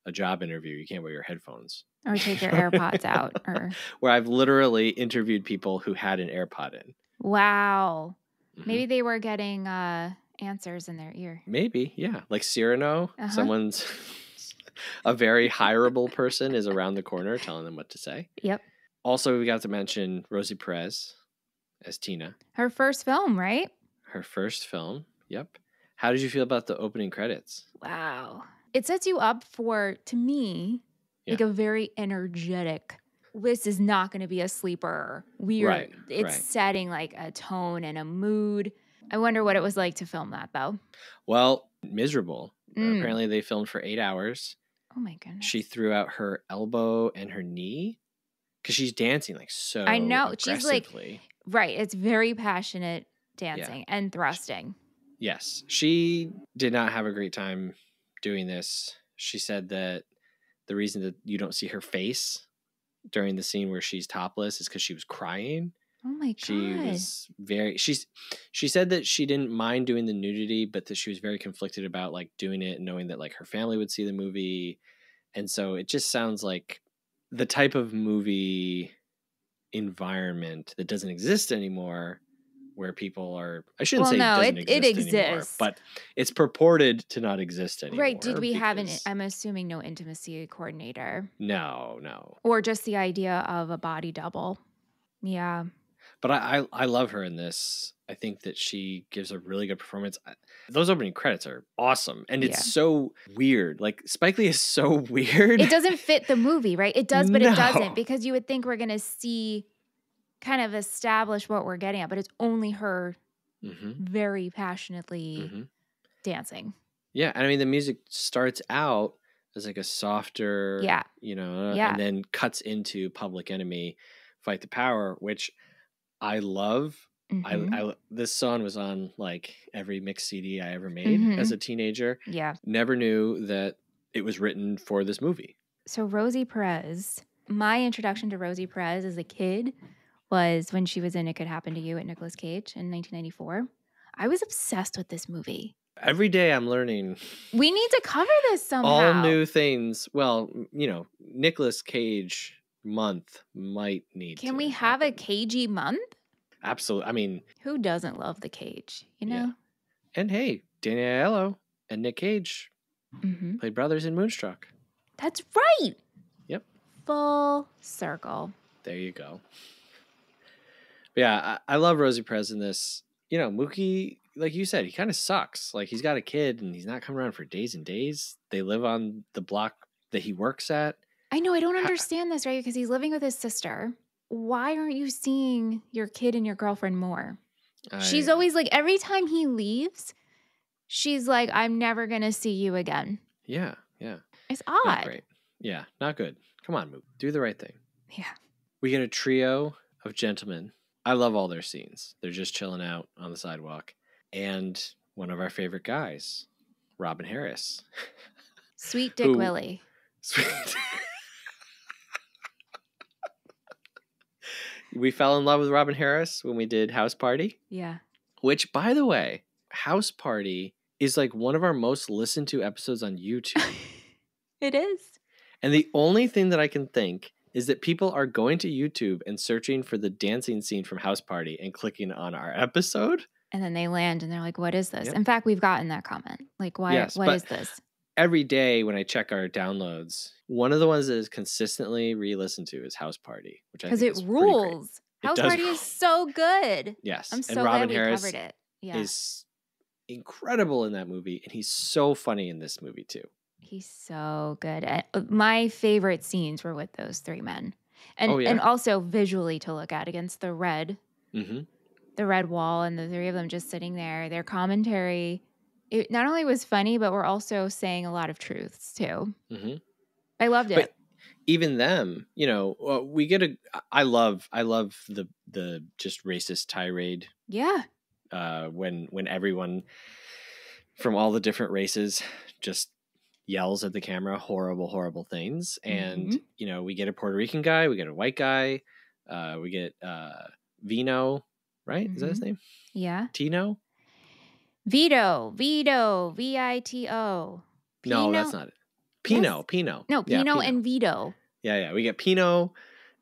S2: a job interview. You can't wear your headphones.
S3: Or take your AirPods out. Or
S2: where I've literally interviewed people who had an AirPod in.
S3: Wow. Mm-hmm. Maybe they were getting answers in their ear.
S2: Maybe, yeah. Like Cyrano, someone's... a very hireable person is around the corner telling them what to say.
S3: Yep.
S2: Also, we got to mention Rosie Perez as Tina.
S3: Her first film, right?
S2: Her first film. Yep. How did you feel about the opening credits?
S3: Wow. It sets you up for, to me, like a very energetic, this is not going to be a sleeper. It's setting like a tone and a mood. I wonder what it was like to film that, though.
S2: Well, miserable. Apparently they filmed for 8 hours.
S3: Oh my goodness.
S2: She threw out her elbow and her knee because she's dancing like so
S3: I know. She's like,
S2: right.
S3: It's very passionate dancing and thrusting.
S2: Yes. She did not have a great time doing this. She said that the reason that you don't see her face during the scene where she's topless is because she was crying.
S3: Oh my God.
S2: She was she said that she didn't mind doing the nudity, but that she was very conflicted about like doing it and knowing that like her family would see the movie. And so it just sounds like the type of movie environment that doesn't exist anymore, where people are, I shouldn't say it exists anymore, but it's purported to not exist anymore.
S3: Right. Did we have I'm assuming no intimacy coordinator.
S2: No.
S3: Or just the idea of a body double. Yeah.
S2: But I love her in this. I think that she gives a really good performance. Those opening credits are awesome. And it's so weird. Like, Spike Lee is so weird.
S3: It doesn't fit the movie, right? It does, but it doesn't. Because you would think we're going to see kind of establish what we're getting at. But it's only her very passionately dancing.
S2: Yeah. And I mean, the music starts out as like a softer, and then cuts into Public Enemy, Fight the Power, which... I love. This song was on like every mix CD I ever made as a teenager.
S3: Yeah.
S2: Never knew that it was written for this movie.
S3: So Rosie Perez, my introduction to Rosie Perez as a kid was when she was in It Could Happen to You at Nicolas Cage in 1994. I was obsessed with this movie.
S2: Every day I'm learning.
S3: We need to cover this somehow.
S2: All new things. Well, Nicolas Cage month might need
S3: Can we have a cagey month?
S2: Absolutely. I mean,
S3: who doesn't love the Cage, you know?
S2: Yeah. And hey, Danny Aiello and Nick Cage played brothers in Moonstruck.
S3: That's right.
S2: Yep.
S3: Full circle.
S2: There you go. But yeah, I love Rosie Perez in this. Mookie, like you said, he kind of sucks. Like, he's got a kid and he's not coming around for days and days. They live on the block that he works at.
S3: I know. I don't understand this, right? Because he's living with his sister. Why aren't you seeing your kid and your girlfriend more? She's always like, every time he leaves, she's like, I'm never going to see you again.
S2: Yeah.
S3: It's odd.
S2: Not great. Yeah, not good. Come on, Mook. Do the right thing.
S3: Yeah.
S2: We get a trio of gentlemen. I love all their scenes. They're just chilling out on the sidewalk. And one of our favorite guys, Robin Harris.
S3: Sweet Dick Willie.
S2: We fell in love with Robin Harris when we did House Party.
S3: Yeah.
S2: Which, by the way, House Party is like one of our most listened to episodes on YouTube.
S3: It is.
S2: And the only thing that I can think is that people are going to YouTube and searching for the dancing scene from House Party and clicking on our episode.
S3: And then they land and they're like, what is this?
S2: Yep.
S3: In fact, we've gotten that comment. Like, why?
S2: Yes,
S3: what is this?
S2: Every day when I check our downloads, one of the ones that is consistently re-listened to is House Party, which I think is
S3: rules.
S2: Pretty great.
S3: House Party is so good.
S2: Yes.
S3: I'm so
S2: and Robin
S3: glad we
S2: Harris
S3: covered it. Yeah.
S2: is incredible in that movie, and he's so funny in this movie too.
S3: He's so good. My favorite scenes were with those three men. And
S2: Oh, yeah?
S3: and also visually to look at against the red wall, and the three of them just sitting there. Their commentary, it not only was funny, but we're also saying a lot of truths too. I loved it. But
S2: even them, you know, we get I love the just racist tirade.
S3: Yeah.
S2: When everyone from all the different races just yells at the camera horrible things, and you know, we get a Puerto Rican guy, we get a white guy, we get Vino, right? Is that his name?
S3: Yeah.
S2: Tino?
S3: Vito, Vito.
S2: No, that's not it. Pino.
S3: No,
S2: Yeah,
S3: Pino and Vito.
S2: Yeah. We get Pino,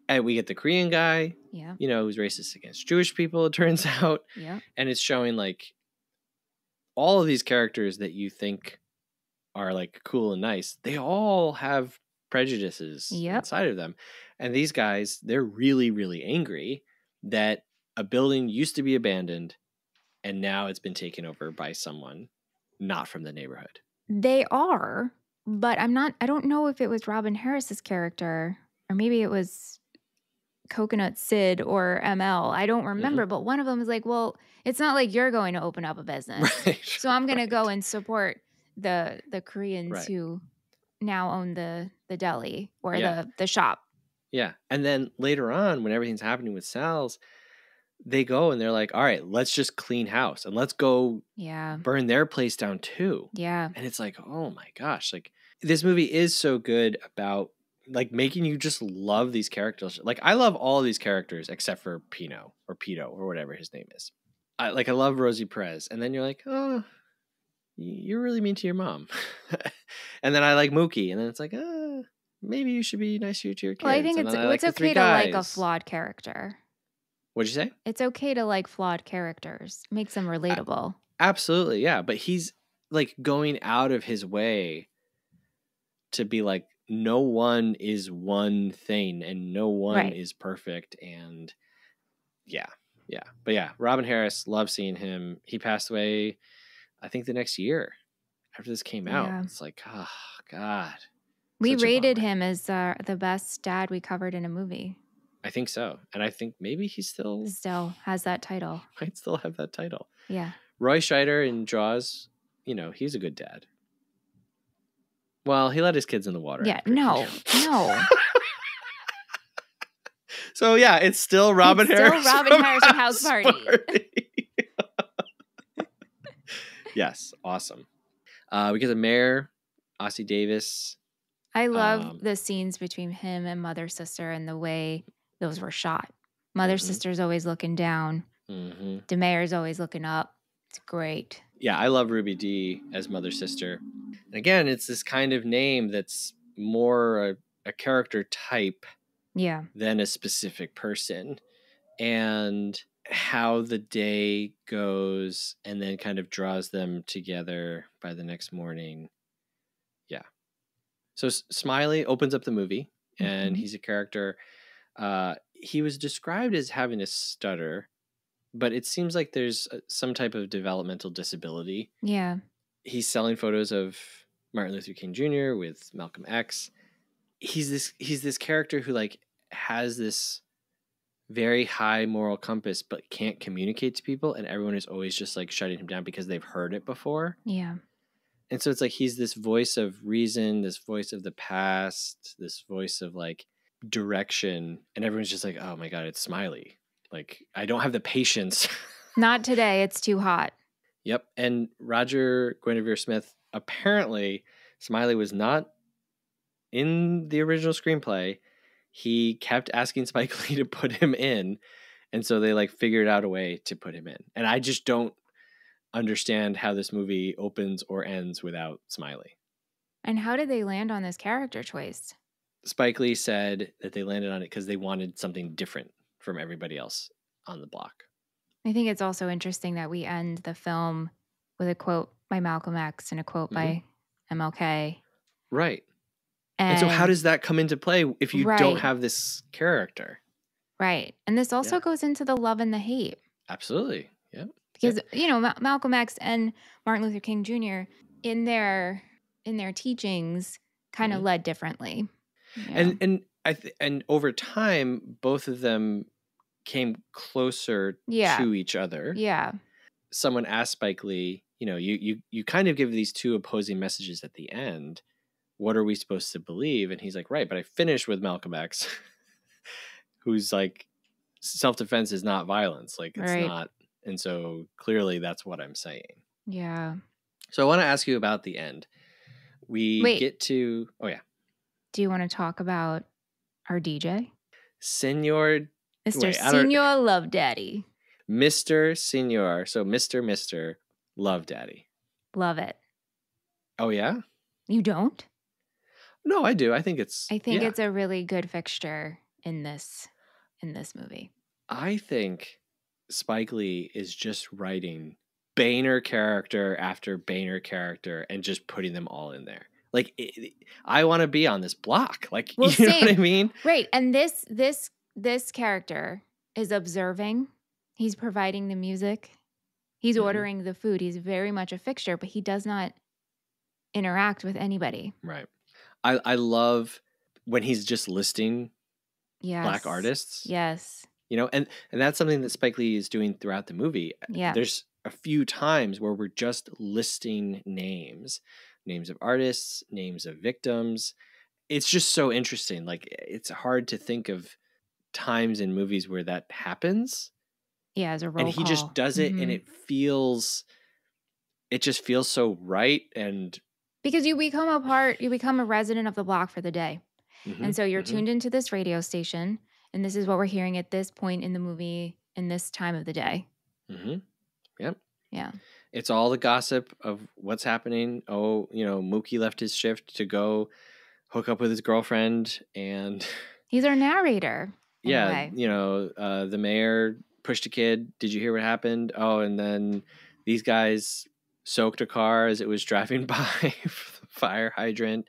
S2: and we get the Korean guy.
S3: Yeah.
S2: You know, who's racist against Jewish people, it turns out.
S3: Yeah.
S2: And it's showing like all of these characters that you think are like cool and nice, they all have prejudices inside of them. And these guys, they're really, really angry that a building used to be abandoned and now it's been taken over by someone not from the neighborhood.
S3: They are, but I don't know if it was Robin Harris's character or maybe it was Coconut Sid or ML. I don't remember, but one of them was like, well, it's not like you're going to open up a business.
S2: Right.
S3: So I'm going to go and support the Koreans who now own the deli or the shop.
S2: Yeah. And then later on, when everything's happening with Sal's, they go and they're like, all right, let's just clean house and let's go burn their place down too.
S3: Yeah.
S2: And it's like, oh my gosh, like this movie is so good about like making you just love these characters. Like I love all of these characters except for Pino or whatever his name is. I love Rosie Perez. And then you're like, oh, you're really mean to your mom. And then I like Mookie. And then it's like, maybe you should be nicer to your kids.
S3: Well, I think it's okay to like a flawed character.
S2: What'd you say?
S3: It's okay to like flawed characters. Makes them relatable.
S2: Absolutely, yeah. But he's like going out of his way to be like, no one is one thing and no one is perfect. And yeah. But yeah, Robin Harris, love seeing him. He passed away, I think, the next year after this came out. It's like, oh, God.
S3: We rated him as the best dad we covered in a movie.
S2: I think so. And I think maybe he still
S3: has that title.
S2: Might still have that title.
S3: Yeah. Roy
S2: Scheider in Jaws, you know, he's a good dad. Well, he let his kids in the water.
S3: Yeah, no.
S2: So yeah, it's still Robin Harris.
S3: Still Robin Harris and House Party.
S2: Yes, awesome. We get the mayor, Ossie Davis.
S3: I love the scenes between him and Mother Sister and the way those were shot. Mother Sister's always looking down. The mayor's always looking up. It's great.
S2: Yeah, I love Ruby Dee as Mother Sister. And again, it's this kind of name that's more a character type than a specific person. And how the day goes and then kind of draws them together by the next morning. Yeah. So Smiley opens up the movie and he's a character. He was described as having a stutter, but it seems like there's some type of developmental disability.
S3: Yeah.
S2: He's selling photos of Martin Luther King Jr. with Malcolm X. He's this character who like has this very high moral compass, but can't communicate to people. And everyone is always just like shutting him down because they've heard it before.
S3: Yeah.
S2: And so it's like, he's this voice of reason, this voice of the past, this voice of like direction. And everyone's just like, oh my God, it's Smiley. Like, I don't have the patience.
S3: Not today. It's too hot.
S2: Yep. And Roger Guinevere Smith, apparently Smiley was not in the original screenplay. He kept asking Spike Lee to put him in. And so they like figured out a way to put him in. And I just don't understand how this movie opens or ends without Smiley.
S3: And how did they land on this character choice?
S2: Spike Lee said that they landed on it because they wanted something different from everybody else on the block.
S3: I think it's also interesting that we end the film with a quote by Malcolm X and a quote by MLK.
S2: Right. And so how does that come into play if you don't have this character?
S3: Right. And this also goes into the love and the hate.
S2: Absolutely. Yeah.
S3: Because, Malcolm X and Martin Luther King Jr. in their teachings kind of led differently.
S2: And over time, both of them came closer to each other.
S3: Yeah.
S2: Someone asked Spike Lee, you kind of give these two opposing messages at the end. What are we supposed to believe? And he's like, right, but I finished with Malcolm X, who's like, self-defense is not violence. Like, it's not. And so clearly that's what I'm saying.
S3: Yeah.
S2: So I want to ask you about the end. We get to,
S3: do you want to talk about our DJ?
S2: Mr.
S3: Senor Love Daddy.
S2: Mr. Senor. So Mr. Love Daddy.
S3: Love it.
S2: Oh, yeah?
S3: You don't?
S2: No, I do. I think it's
S3: a really good fixture in this movie.
S2: I think Spike Lee is just writing Boehner character after Boehner character and just putting them all in there. Like, I want to be on this block. Like, you know what I mean?
S3: Right. And this character is observing. He's providing the music. He's ordering the food. He's very much a fixture, but he does not interact with anybody.
S2: Right. I love when he's just listing Black artists.
S3: Yes.
S2: And that's something that Spike Lee is doing throughout the movie.
S3: Yeah.
S2: There's a few times where we're just listing names of artists, names of victims. It's just so interesting. Like, it's hard to think of times in movies where that happens.
S3: Yeah, as a roll
S2: call. And he just does it, and it just feels so right. And
S3: because you become a resident of the block for the day. And so you're tuned into this radio station, and this is what we're hearing at this point in the movie in this time of the day.
S2: Yep.
S3: Yeah.
S2: It's all the gossip of what's happening. Oh, Mookie left his shift to go hook up with his girlfriend, and
S3: he's our narrator.
S2: Yeah. The mayor pushed a kid. Did you hear what happened? Oh, and then these guys soaked a car as it was driving by the fire hydrant.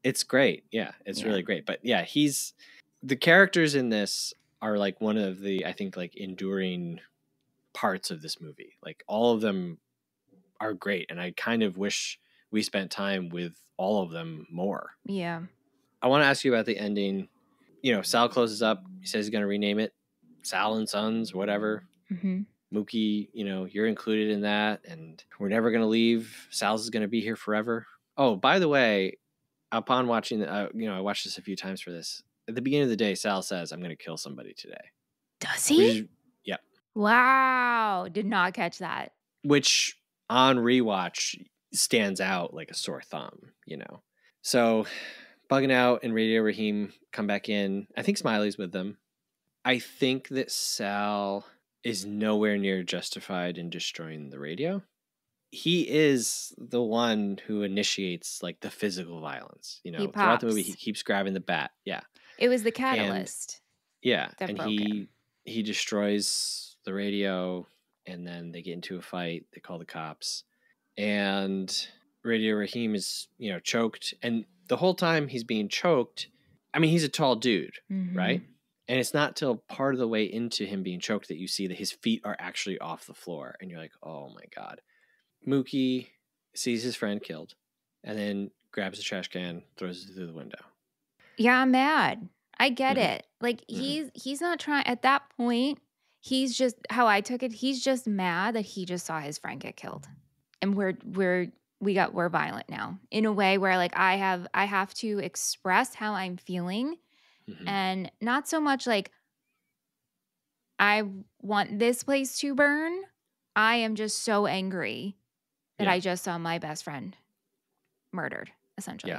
S2: It's great. Yeah, it's really great. But yeah, the characters in this are like one of the, I think, like enduring parts of this movie. Like, all of them are great. And I kind of wish we spent time with all of them more.
S3: Yeah.
S2: I want to ask you about the ending. Sal closes up. He says he's going to rename it Sal and Sons, whatever. Mookie, you're included in that. And we're never going to leave. Sal's is going to be here forever. Oh, by the way, upon watching, I watched this a few times for this. At the beginning of the day, Sal says, I'm going to kill somebody today.
S3: Does he?
S2: Yep.
S3: Wow. Did not catch that.
S2: Which on rewatch stands out like a sore thumb, So Bugging Out and Radio Raheem come back in. I think Smiley's with them. I think that Sal is nowhere near justified in destroying the radio. He is the one who initiates like the physical violence. Throughout the movie, he keeps grabbing the bat. Yeah.
S3: It was the catalyst.
S2: And he destroys the radio, and then they get into a fight. They call the cops, and Radio Raheem is, choked. And the whole time he's being choked, I mean, he's a tall dude, right? And it's not till part of the way into him being choked that you see that his feet are actually off the floor. And you're like, oh my God. Mookie sees his friend killed and then grabs a trash can, throws it through the window.
S3: Yeah, I'm mad. I get it. Like, he's not trying at that point. He's just, how I took it, he's just mad that he just saw his friend get killed. And we're violent now in a way where like I have to express how I'm feeling, and not so much like I want this place to burn. I am just so angry that I just saw my best friend murdered, essentially.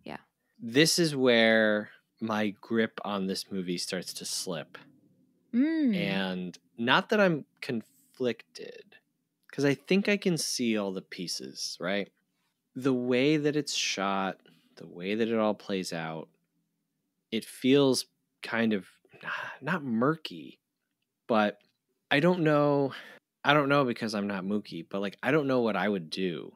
S3: Yeah.
S2: This is where my grip on this movie starts to slip. And not that I'm conflicted, because I think I can see all the pieces, right? The way that it's shot, the way that it all plays out, it feels kind of not murky, but I don't know. I don't know because I'm not Mookie, but like, I don't know what I would do.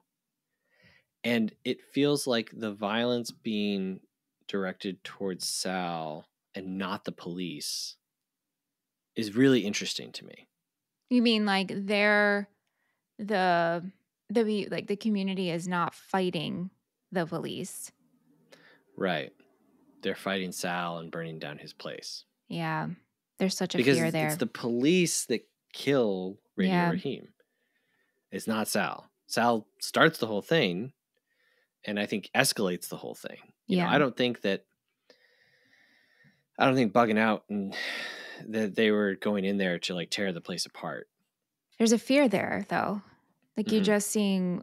S2: And it feels like the violence being directed towards Sal and not the police is really interesting to me.
S3: You mean like the community is not fighting the police.
S2: Right. They're fighting Sal and burning down his place.
S3: Yeah. There's such a
S2: Because
S3: fear there.
S2: it's the police that kill Radio Raheem. It's not Sal. Sal starts the whole thing and I think escalates the whole thing. You know, I don't think bugging out and that they were going in there to like tear the place apart.
S3: There's a fear there though. Like you're just seeing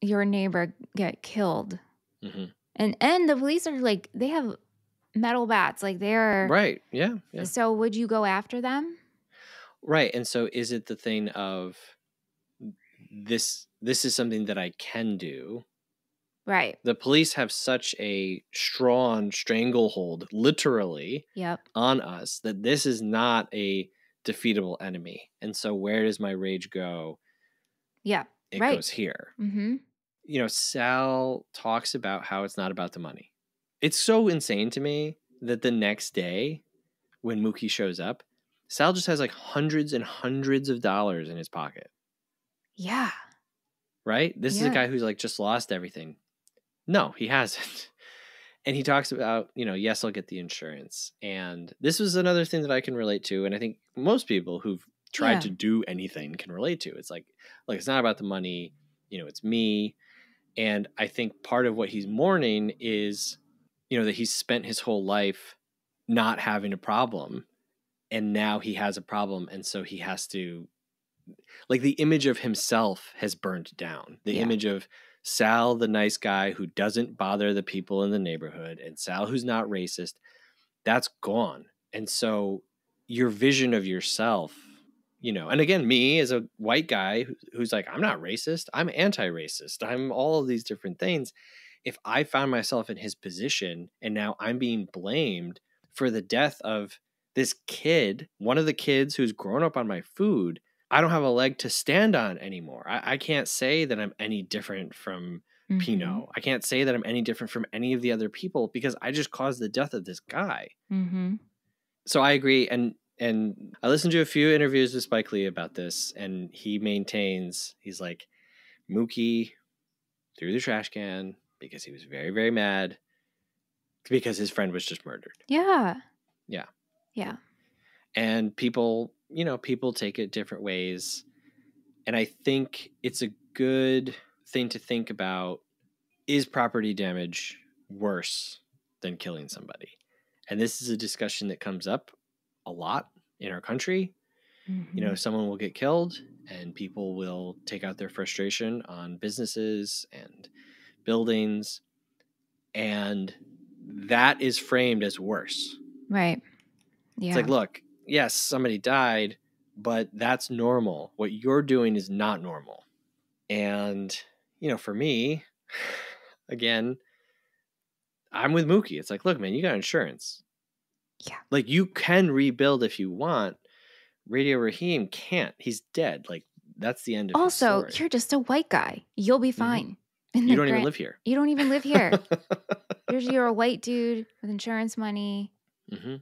S3: your neighbor get killed. Mm-hmm. And the police are like, they have metal bats. Like they're
S2: right. Yeah.
S3: So would you go after them?
S2: Right. And so is it the thing of this is something that I can do?
S3: Right.
S2: The police have such a strong stranglehold, literally, on us that this is not a defeatable enemy. And so where does my rage go?
S3: Yeah.
S2: It goes here.
S3: Mm-hmm.
S2: You know, Sal talks about how it's not about the money. It's so insane to me that the next day when Mookie shows up, Sal just has like hundreds and hundreds of dollars in his pocket.
S3: Yeah.
S2: Right? This is a guy who's like just lost everything. No, he hasn't. And he talks about, you know, yes, I'll get the insurance. And this was another thing that I can relate to. And I think most people who've tried to do anything can relate to. It's like, it's not about the money, you know, it's me. And I think part of what he's mourning is, you know, that he's spent his whole life not having a problem. And now he has a problem. And so he has to, like, the image of himself has burned down. The image of Sal, the nice guy who doesn't bother the people in the neighborhood, and Sal, who's not racist, that's gone. And so your vision of yourself, you know, and again, me as a white guy who's like, I'm not racist, I'm anti-racist, I'm all of these different things. If I found myself in his position and now I'm being blamed for the death of this kid, one of the kids who's grown up on my food, I don't have a leg to stand on anymore. I can't say that I'm any different from Pino. I can't say that I'm any different from any of the other people because I just caused the death of this guy. Mm-hmm. So I agree. And I listened to a few interviews with Spike Lee about this, and he maintains, he's like, Mookie threw the trash can because he was very, very mad because his friend was just murdered.
S3: Yeah.
S2: Yeah.
S3: Yeah.
S2: And people, you know, people take it different ways. And I think it's a good thing to think about, is property damage worse than killing somebody? And this is a discussion that comes up a lot in our country. Mm-hmm. You know, someone will get killed and people will take out their frustration on businesses and buildings. And that is framed as worse.
S3: Right. Yeah.
S2: It's like, look, yes, somebody died, but that's normal. What you're doing is not normal. And, you know, for me, again, I'm with Mookie. It's like, look, man, you got insurance.
S3: Yeah.
S2: Like, you can rebuild if you want. Radio Raheem can't. He's dead. Like, that's the end of his story.
S3: Also, you're just a white guy. You'll be fine.
S2: Mm-hmm. You don't even live here.
S3: You don't even live here. You're a white dude with insurance money. Mm-hmm.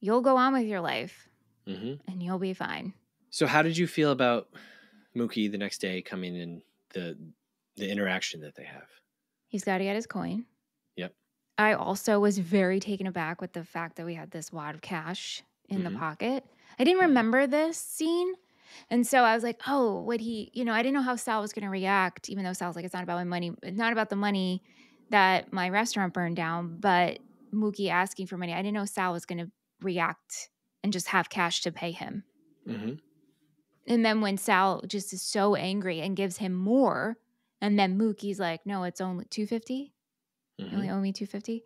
S3: You'll go on with your life, and you'll be fine.
S2: So how did you feel about Mookie the next day coming in, the interaction that they have?
S3: He's got to get his coin.
S2: Yep.
S3: I also was very taken aback with the fact that we had this wad of cash in the pocket. I didn't remember this scene. And so I was like, oh, would he, you know, I didn't know how Sal was going to react, even though Sal's like, it's not about my money. It's not about the money that my restaurant burned down, but Mookie asking for money. I didn't know Sal was going to react and just have cash to pay him. Mm-hmm. And then when Sal just is so angry and gives him more, and then Mookie's like, no, it's only $250. You only owe me $250.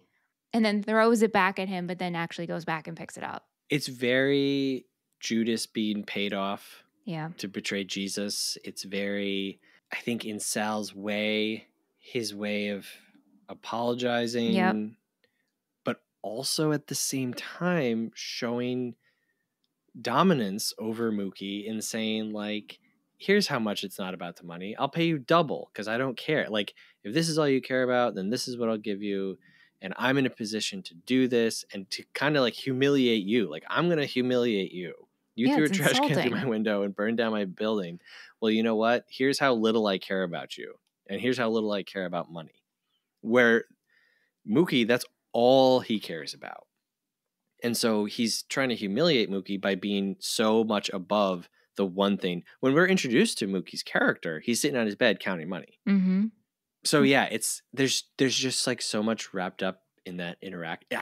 S3: And then throws it back at him, but then actually goes back and picks it up.
S2: It's very Judas being paid off.
S3: Yeah.
S2: To betray Jesus. It's very, I think, in Sal's way, his way of apologizing, but also at the same time showing dominance over Mookie in saying like, here's how much it's not about the money. I'll pay you double because I don't care. Like, if this is all you care about, then this is what I'll give you. And I'm in a position to do this and to kind of like humiliate you. Like, I'm going to humiliate you. You threw a trash can through my window and burned down my building. Well, you know what? Here's how little I care about you. And here's how little I care about money. Where Mookie, that's all he cares about. And so he's trying to humiliate Mookie by being so much above the one thing. When we're introduced to Mookie's character, he's sitting on his bed counting money.
S3: Mm-hmm.
S2: So yeah, there's just like so much wrapped up in that interact.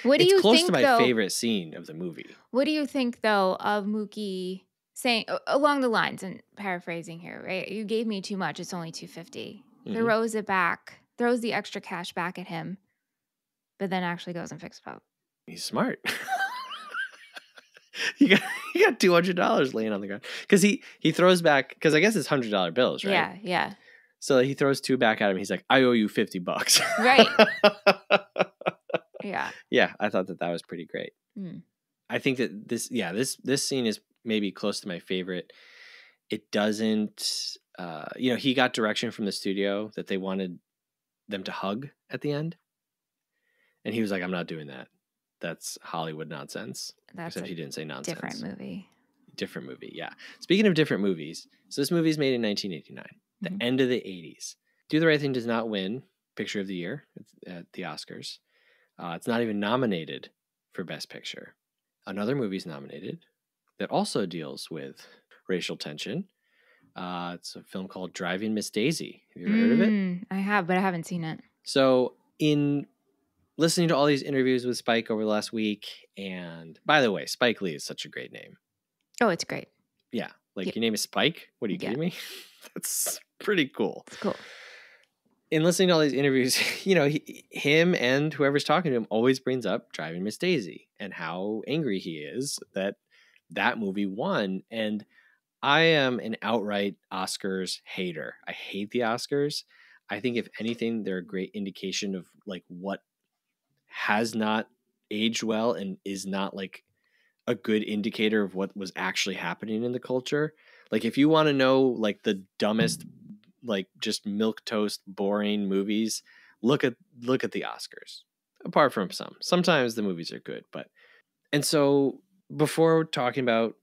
S3: What do you think? It's close
S2: to my favorite scene of the movie.
S3: What do you think though of Mookie saying along the lines, and paraphrasing here, right? You gave me too much. It's only $250. Throws it back, throws the extra cash back at him, but then actually goes and fixes it up.
S2: He's smart. He got $200 laying on the ground because he throws back, because I guess it's $100 bills, right?
S3: Yeah. So
S2: he throws two back at him. He's like, I owe you $50.
S3: Right. Yeah.
S2: Yeah, I thought that was pretty great. I think that this scene is maybe close to my favorite. It doesn't, he got direction from the studio that they wanted them to hug at the end. And he was like, I'm not doing that. That's Hollywood nonsense. Except he didn't say nonsense. Different movie, yeah. Speaking of different movies, so this movie is made in 1989, the end of the 80s. Do the Right Thing does not win Picture of the Year at the Oscars. It's not even nominated for Best Picture. Another movie's nominated that also deals with racial tension. It's a film called Driving Miss Daisy. Have you ever heard of it?
S3: I have, but I haven't seen it.
S2: So in listening to all these interviews with Spike over the last week, and by the way, Spike Lee is such a great name.
S3: Oh, it's great.
S2: Yeah. Your name is Spike? What are you kidding me? That's pretty cool.
S3: It's cool.
S2: In listening to all these interviews, him and whoever's talking to him always brings up Driving Miss Daisy and how angry he is that movie won. And I am an outright Oscars hater. I hate the Oscars. I think if anything, they're a great indication of like what has not aged well and is not like a good indicator of what was actually happening in the culture. Like, if you want to know like the dumbest, like just milquetoast, boring movies, look at the Oscars. Apart from sometimes the movies are good, and so before talking about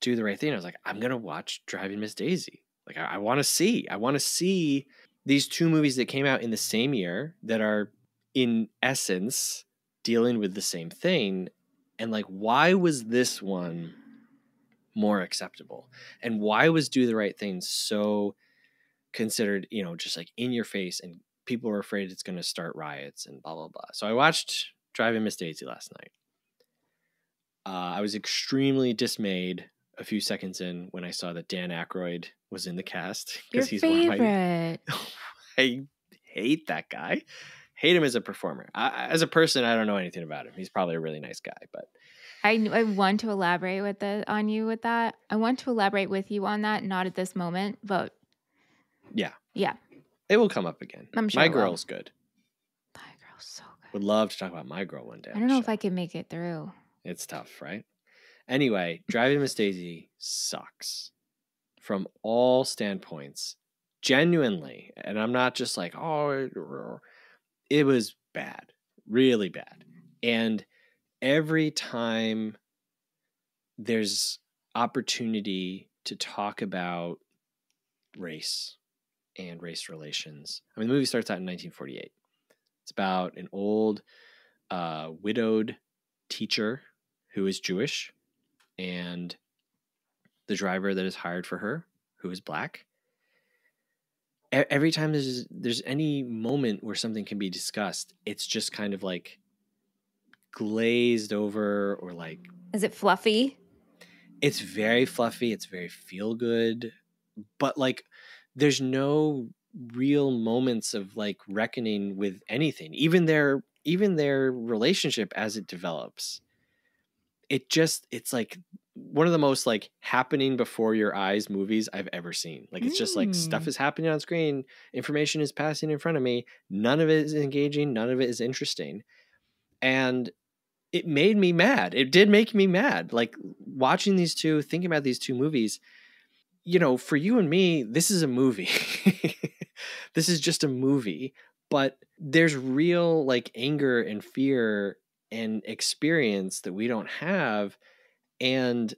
S2: Do the Right Thing, I was like, I'm gonna watch Driving Miss Daisy. Like, I want to see these two movies that came out in the same year that are in essence dealing with the same thing. And like, why was this one more acceptable? And why was Do the Right Thing so considered, just like in your face, and people were afraid it's going to start riots and blah, blah, blah. So I watched Driving Miss Daisy last night. I was extremely dismayed a few seconds in when I saw that Dan Aykroyd was in the cast.
S3: Your favorite.
S2: I hate that guy. Hate him as a performer. As a person, I don't know anything about him. He's probably a really nice guy, but
S3: I want to elaborate on you with that. I want to elaborate with you on that. Not at this moment, but
S2: yeah,
S3: it
S2: will come up again.
S3: I'm sure
S2: My Girl's good.
S3: My Girl's so good.
S2: Would love to talk about My Girl one day.
S3: I don't know if I can make it through.
S2: It's tough, right? Anyway, Driving Miss Daisy sucks from all standpoints. Genuinely, and I'm not just like, it was bad, really bad. And every time there's opportunity to talk about race and race relations. I mean, the movie starts out in 1948. It's about an old widowed teacher who is Jewish and the driver that is hired for her who is black. Every time there's any moment where something can be discussed, it's just kind of like glazed over, or like...
S3: Is it fluffy?
S2: It's very fluffy. It's very feel good. But like, there's no real moments of like reckoning with anything. Even their relationship as it develops. It's like one of the most like happening before your eyes movies I've ever seen. Like, it's just like stuff is happening on screen. Information is passing in front of me. None of it is engaging. None of it is interesting. And it made me mad. It did make me mad. Like, watching these two, thinking about these two movies, you know, for you and me, this is a movie. This is just a movie, but there's real like anger and fear and experience that we don't have. And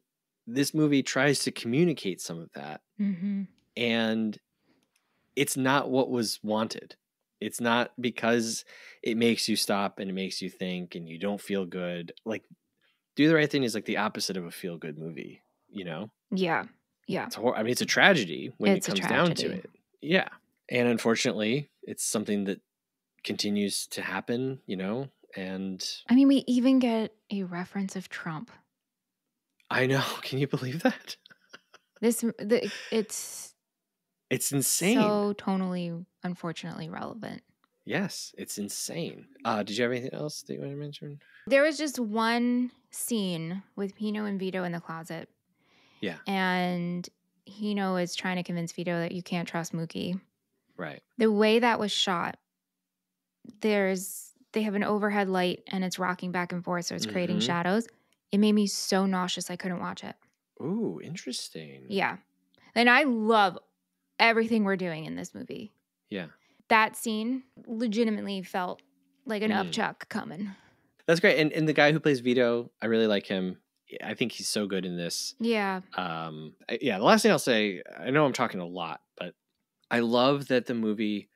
S2: this movie tries to communicate some of that.
S3: Mm-hmm.
S2: And it's not what was wanted. It's not because it makes you stop and it makes you think and you don't feel good. Like, Do the Right Thing is like the opposite of a feel good movie, you know?
S3: Yeah. Yeah.
S2: I mean, it's a tragedy when
S3: It's
S2: it
S3: a
S2: comes down to
S3: tragedy.
S2: it. Yeah. And unfortunately, it's something that continues to happen, you know? And
S3: I mean, we even get a reference of Trump.
S2: I know. Can you believe that?
S3: It's
S2: insane.
S3: so tonally, unfortunately relevant.
S2: Yes, it's insane. Did you have anything else that you want to mention?
S3: There was just one scene with Pino and Vito in the closet.
S2: Yeah.
S3: And Hino is trying to convince Vito that you can't trust Mookie.
S2: Right.
S3: The way that was shot, they have an overhead light and it's rocking back and forth, so it's creating shadows. It made me so nauseous I couldn't watch it.
S2: Ooh, interesting.
S3: Yeah. And I love everything we're doing in this movie.
S2: Yeah.
S3: That scene legitimately felt like an upchuck coming.
S2: That's great. And the guy who plays Vito, I really like him. I think he's so good in this.
S3: Yeah.
S2: The last thing I'll say, I know I'm talking a lot, but I love that the movie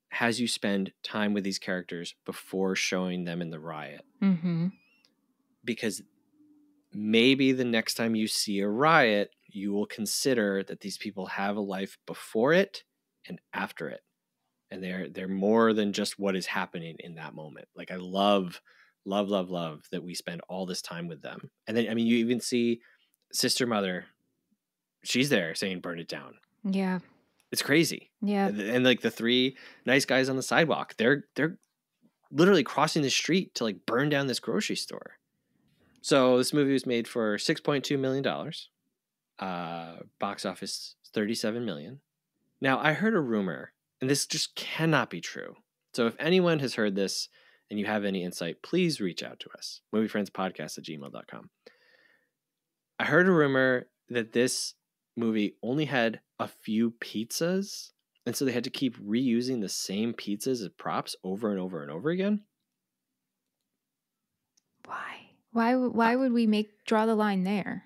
S2: has you spend time with these characters before showing them in the riot.
S3: Mm-hmm.
S2: Because maybe the next time you see a riot, you will consider that these people have a life before it and after it. And they're more than just what is happening in that moment. Like, I love that we spend all this time with them. And then, I mean, you even see Sister Mother. She's there saying, burn it down.
S3: Yeah.
S2: It's crazy.
S3: Yeah.
S2: And like the three nice guys on the sidewalk, they're literally crossing the street to like burn down this grocery store. So this movie was made for $6.2 million. Box office $37 million. Now, I heard a rumor, and this just cannot be true. So if anyone has heard this and you have any insight, please reach out to us. moviefriendspodcast@gmail.com. I heard a rumor that this movie only had a few pizzas, and so they had to keep reusing the same pizzas as props over and over and over again.
S3: Why would we draw the line there?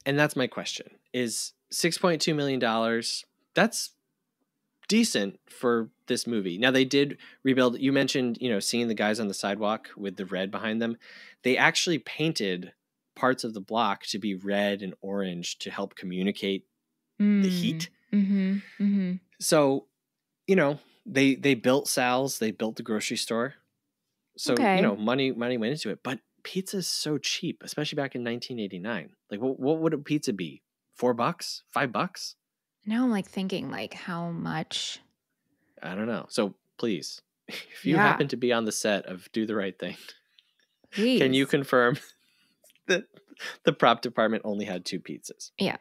S2: And that's my question. Is $6.2 million, that's decent for this movie. Now, they did rebuild. You mentioned, seeing the guys on the sidewalk with the red behind them. They actually painted parts of the block to be red and orange to help communicate the heat.
S3: Mm-hmm. Mm-hmm.
S2: So, they built Sal's, they built the grocery store. So,
S3: okay.
S2: Money went into it. But pizza is so cheap, especially back in 1989. Like, what would a pizza be? $4? $5?
S3: Now I'm like thinking like how much?
S2: I don't know. So please, if you happen to be on the set of Do the Right Thing, please. Can you confirm that the prop department only had 2 pizzas?
S3: Yeah.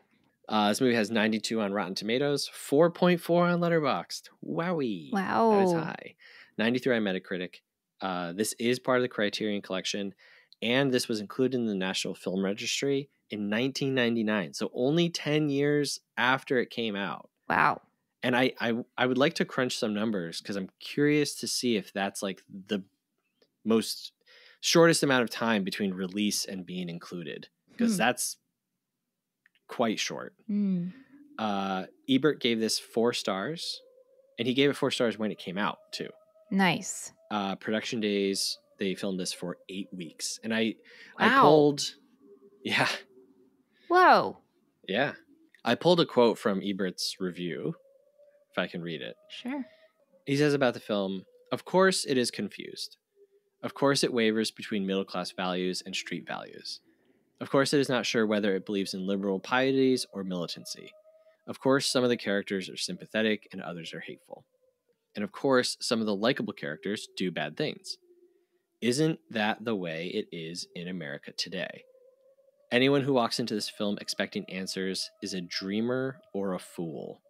S2: This movie has 92 on Rotten Tomatoes, 4.4 on Letterboxd. Wowie.
S3: Wow.
S2: That is high. 93 on Metacritic. This is part of the Criterion Collection, and this was included in the National Film Registry in 1999. So only 10 years after it came out.
S3: Wow.
S2: And I would like to crunch some numbers because I'm curious to see if that's like the most shortest amount of time between release and being included, because that's quite short. Ebert gave this 4 stars, and he gave it 4 stars when it came out too.
S3: Nice.
S2: Production days, they filmed this for 8 weeks. And I pulled, yeah.
S3: Whoa.
S2: Yeah. I pulled a quote from Ebert's review, if I can read it.
S3: Sure.
S2: He says about the film, "Of course it is confused. Of course it wavers between middle-class values and street values. Of course it is not sure whether it believes in liberal pieties or militancy. Of course some of the characters are sympathetic and others are hateful. And of course some of the likable characters do bad things. Isn't that the way it is in America today? Anyone who walks into this film expecting answers is a dreamer or a fool.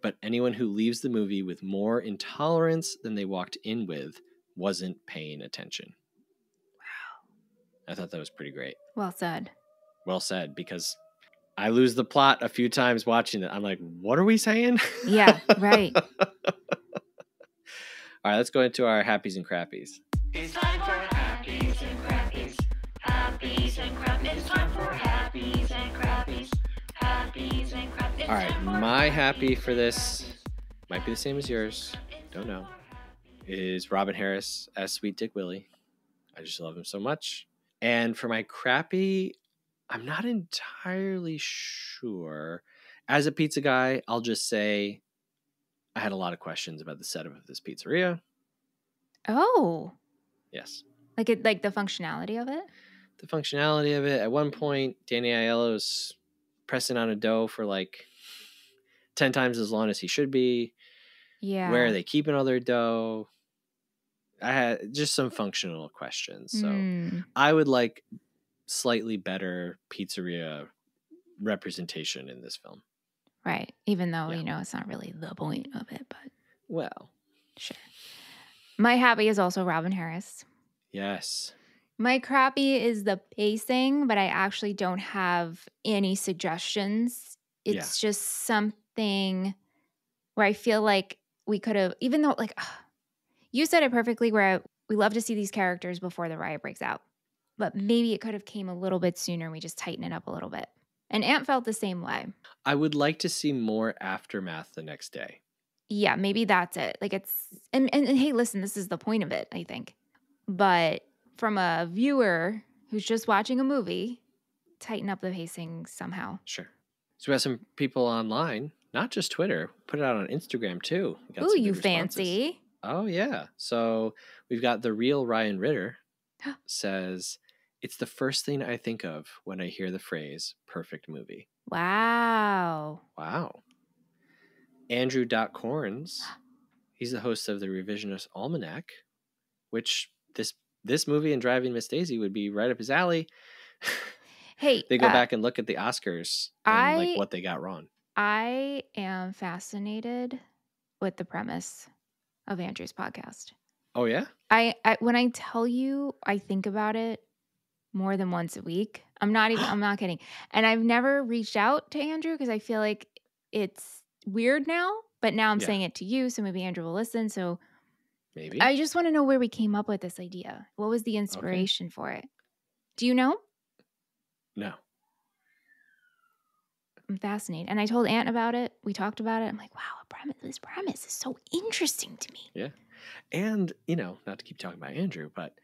S2: But anyone who leaves the movie with more intolerance than they walked in with wasn't paying attention." Wow. I thought that was pretty great.
S3: Well said.
S2: well said, because I lose the plot a few times watching it. I'm like, what are we saying?
S3: Yeah, right.
S2: All right, let's go into our happies and crappies.
S1: It's time for happies and crappies. Happies and crappies. It's time for happies and crappies. Happies and crappies.
S2: All right, my happy for this might be the same as yours. Don't know. Is Robin Harris as Sweet Dick Willie. I just love him so much. And for my crappy, I'm not entirely sure. As a pizza guy, I'll just say I had a lot of questions about the setup of this pizzeria.
S3: Oh.
S2: Yes.
S3: Like the functionality of it?
S2: The functionality of it. At one point, Danny Aiello was pressing on a dough for like 10 times as long as he should be.
S3: Yeah.
S2: Where are they keeping all their dough? I had just some functional questions. So I would like slightly better pizzeria representation in this film.
S3: Right. Even though, it's not really the point of it, but.
S2: Well.
S3: Sure. My happy is also Robin Harris.
S2: Yes.
S3: My crappy is the pacing, but I actually don't have any suggestions. It's just something where I feel like we could have, even though, like, you said it perfectly, where we love to see these characters before the riot breaks out. But maybe it could have came a little bit sooner and we just tighten it up a little bit. And Ant felt the same way.
S2: I would like to see more aftermath the next day.
S3: Yeah, maybe that's it. Like it's, and hey, listen, this is the point of it, I think. But from a viewer who's just watching a movie, tighten up the pacing somehow.
S2: Sure. So we have some people online, not just Twitter, put it out on Instagram too.
S3: Ooh, you fancy.
S2: Oh, yeah. So we've got the real Ryan Ritter says, it's the first thing I think of when I hear the phrase perfect movie.
S3: Wow.
S2: Wow. Andrew Corns, he's the host of the Revisionist Almanac, which this movie and Driving Miss Daisy would be right up his alley.
S3: Hey,
S2: they go back and look at the Oscars and like what they got wrong.
S3: I am fascinated with the premise of Andrew's podcast.
S2: Oh yeah?
S3: I when I tell you I think about it more than once a week. I'm not kidding. And I've never reached out to Andrew because I feel like it's weird now, but now I'm saying it to you, so maybe Andrew will listen. So
S2: maybe.
S3: I just want to know where we came up with this idea. What was the inspiration for it? Do you know?
S2: No.
S3: I'm fascinated. And I told Aunt about it. We talked about it. I'm like, wow, this premise is so interesting to me.
S2: Yeah. And, not to keep talking about Andrew, but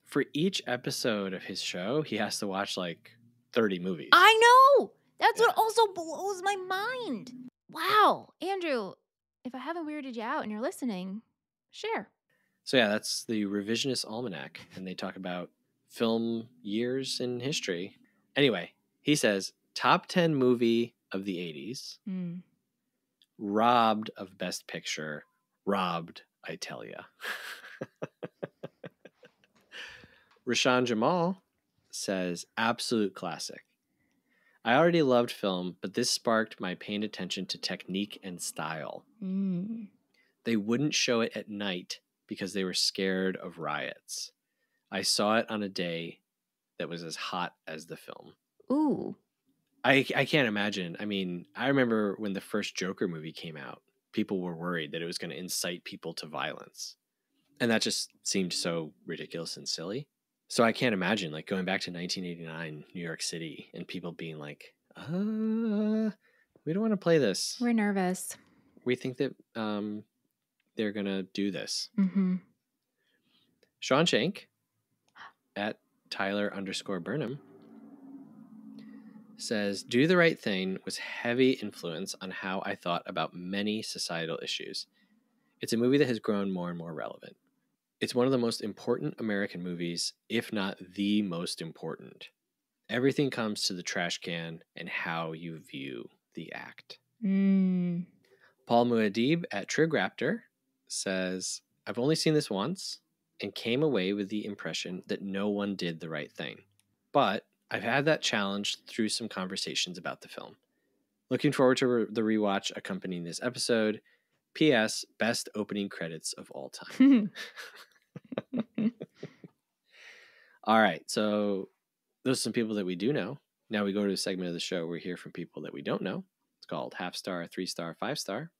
S2: for each episode of his show, he has to watch like 30 movies.
S3: I know. That's what also blows my mind. Wow. Andrew, if I haven't weirded you out and you're listening, share.
S2: So yeah, that's the Revisionist Almanac. And they talk about film years in history. Anyway, he says, top 10 movie of the 80s. Robbed of Best Picture. Robbed, I tell ya. Rashan Jamal says, absolute classic. I already loved film, but this sparked my paying attention to technique and style. They wouldn't show it at night because they were scared of riots. I saw it on a day that was as hot as the film.
S3: Ooh.
S2: I can't imagine. I mean, I remember when the first Joker movie came out, people were worried that it was going to incite people to violence. And that just seemed so ridiculous and silly. So I can't imagine like going back to 1989 New York City and people being like, we don't want to play this.
S3: We're nervous.
S2: We think that they're going to do this. Sean Shank at Tyler_Burnham says, Do the Right Thing was heavy influence on how I thought about many societal issues. It's a movie that has grown more and more relevant. It's one of the most important American movies, if not the most important. Everything comes to the trash can and how you view the act. Paul Muad'Dib at Trigraptor says, I've only seen this once and came away with the impression that no one did the right thing. But I've had that challenged through some conversations about the film. Looking forward to the rewatch accompanying this episode. P.S. Best opening credits of all time. All right. So those are some people that we do know. Now we go to a segment of the show where we hear from people that we don't know. It's called Half Star, 3-star, 5-star.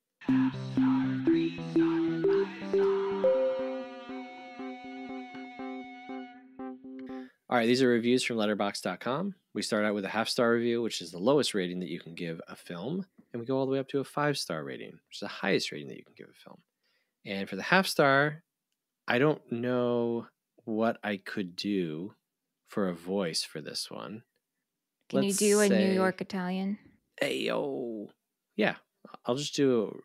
S2: All right, these are reviews from letterboxd.com. We start out with a half-star review, which is the lowest rating that you can give a film. And we go all the way up to a 5-star rating, which is the highest rating that you can give a film. And for the half-star, I don't know what I could do for a voice for this one.
S3: Can you do a New York Italian?
S2: Hey, yo. Yeah, I'll just do,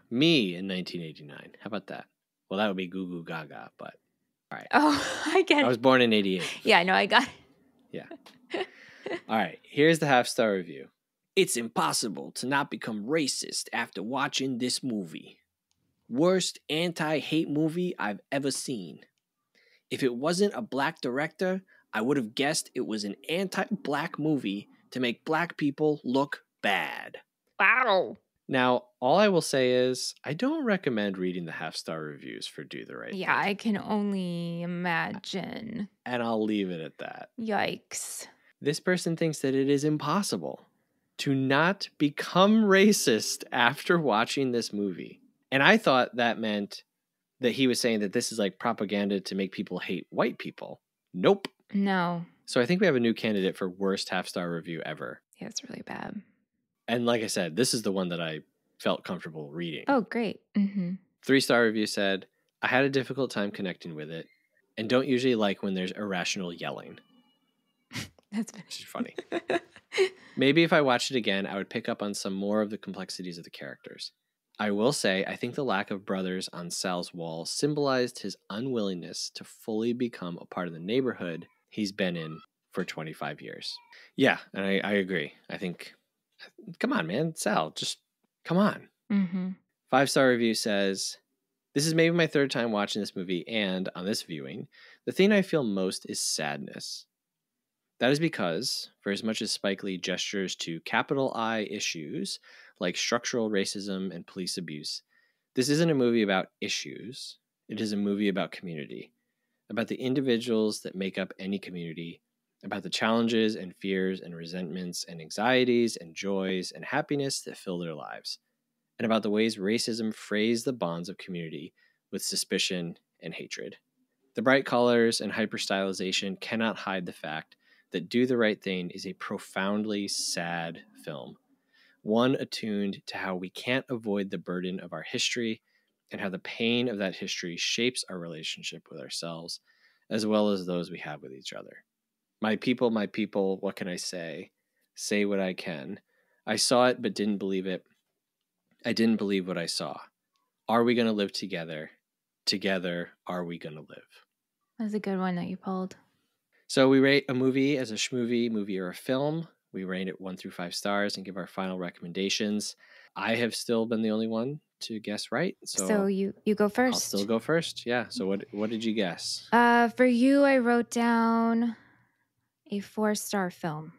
S2: me in 1989. How about that? Well, that would be Goo Goo Gaga, but all right.
S3: Oh, I get it.
S2: I was born in 88.
S3: Yeah, no, I got it.
S2: Yeah. All right, here's the half-star review. It's impossible to not become racist after watching this movie. Worst anti-hate movie I've ever seen. If it wasn't a black director, I would have guessed it was an anti-black movie to make black people look bad.
S3: Wow.
S2: Now, all I will say is I don't recommend reading the half-star reviews for Do the Right Thing.
S3: Yeah, I can only imagine.
S2: And I'll leave it at that.
S3: Yikes.
S2: This person thinks that it is impossible to not become racist after watching this movie. And I thought that meant that he was saying that this is like propaganda to make people hate white people. Nope.
S3: No.
S2: So I think we have a new candidate for worst half-star review ever.
S3: Yeah, it's really bad.
S2: And like I said, this is the one that I felt comfortable reading.
S3: Oh, great. Mm-hmm.
S2: 3-star review said, I had a difficult time connecting with it and don't usually like when there's irrational yelling.
S3: That's funny.
S2: Which is funny. Maybe if I watched it again, I would pick up on some more of the complexities of the characters. I will say, I think the lack of brothers on Sal's wall symbolized his unwillingness to fully become a part of the neighborhood he's been in for 25 years. Yeah, and I agree. I think, come on, man, Sal, just come on.
S3: Mm-hmm.
S2: 5-star review says, this is maybe my third time watching this movie, and on this viewing, the thing I feel most is sadness. That is because, for as much as Spike Lee gestures to capital I issues like structural racism and police abuse, this isn't a movie about issues. It is a movie about community, about the individuals that make up any community, about the challenges and fears and resentments and anxieties and joys and happiness that fill their lives, and about the ways racism frays the bonds of community with suspicion and hatred. The bright colors and hyper-stylization cannot hide the fact that Do the Right Thing is a profoundly sad film, one attuned to how we can't avoid the burden of our history and how the pain of that history shapes our relationship with ourselves, as well as those we have with each other. My people, what can I say? Say what I can. I saw it but didn't believe it. I didn't believe what I saw. Are we going to live together? Together, are we going to live?
S3: That's a good one that you pulled.
S2: So we rate a movie as a schmovie, movie, or a film. We rate it 1 through 5 stars and give our final recommendations. I have still been the only one to guess right.
S3: So you go first.
S2: I'll still go first. Yeah. So what did you guess?
S3: For you, I wrote down a 4-star film.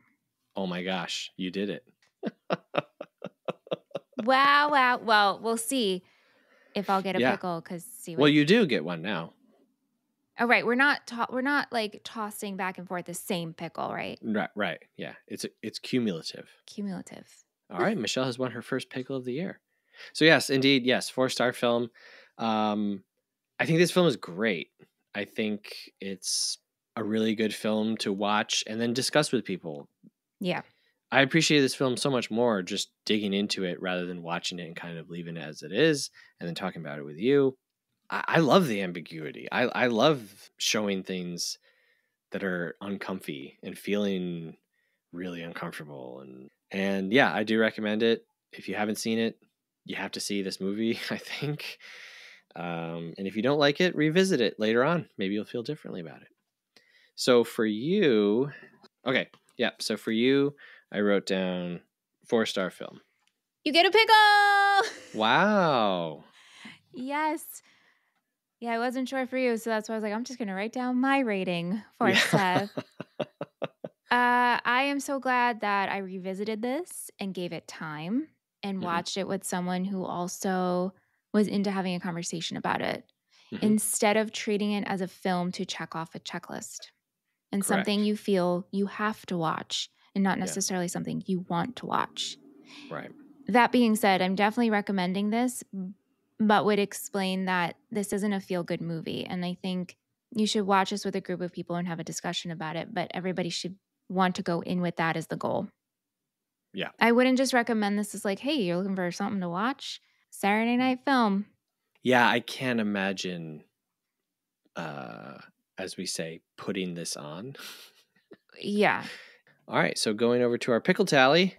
S2: Oh my gosh, you did it.
S3: Wow. Well, we'll see if I'll get a pickle.
S2: Well, you do get one now.
S3: Oh, right. We're not like tossing back and forth the same pickle, right?
S2: Right. Yeah. It's cumulative.
S3: Cumulative.
S2: All right. Michelle has won her first pickle of the year. So yes, indeed. Yes. 4-star film. I think this film is great. I think it's a really good film to watch and then discuss with people.
S3: Yeah.
S2: I appreciate this film so much more just digging into it rather than watching it and kind of leaving it as it is and then talking about it with you. I love the ambiguity. I love showing things that are uncomfy and feeling really uncomfortable. And yeah, I do recommend it. If you haven't seen it, you have to see this movie, I think. And if you don't like it, revisit it later on. Maybe you'll feel differently about it. So for you, okay. Yeah. So for you, I wrote down 4-star film.
S3: You get a pickle!
S2: Wow.
S3: Yes. Yeah, I wasn't sure for you, so that's why I was like, I'm just going to write down my rating for Seth. I am so glad that I revisited this and gave it time and watched it with someone who also was into having a conversation about it instead of treating it as a film to check off a checklist and something you feel you have to watch and not necessarily something you want to watch.
S2: Right.
S3: That being said, I'm definitely recommending this, but would explain that this isn't a feel-good movie. And I think you should watch this with a group of people and have a discussion about it, but everybody should want to go in with that as the goal.
S2: Yeah.
S3: I wouldn't just recommend this as like, hey, you're looking for something to watch? Saturday night film.
S2: Yeah, I can't imagine, as we say, putting this on.
S3: Yeah.
S2: All right, so going over to our pickle tally.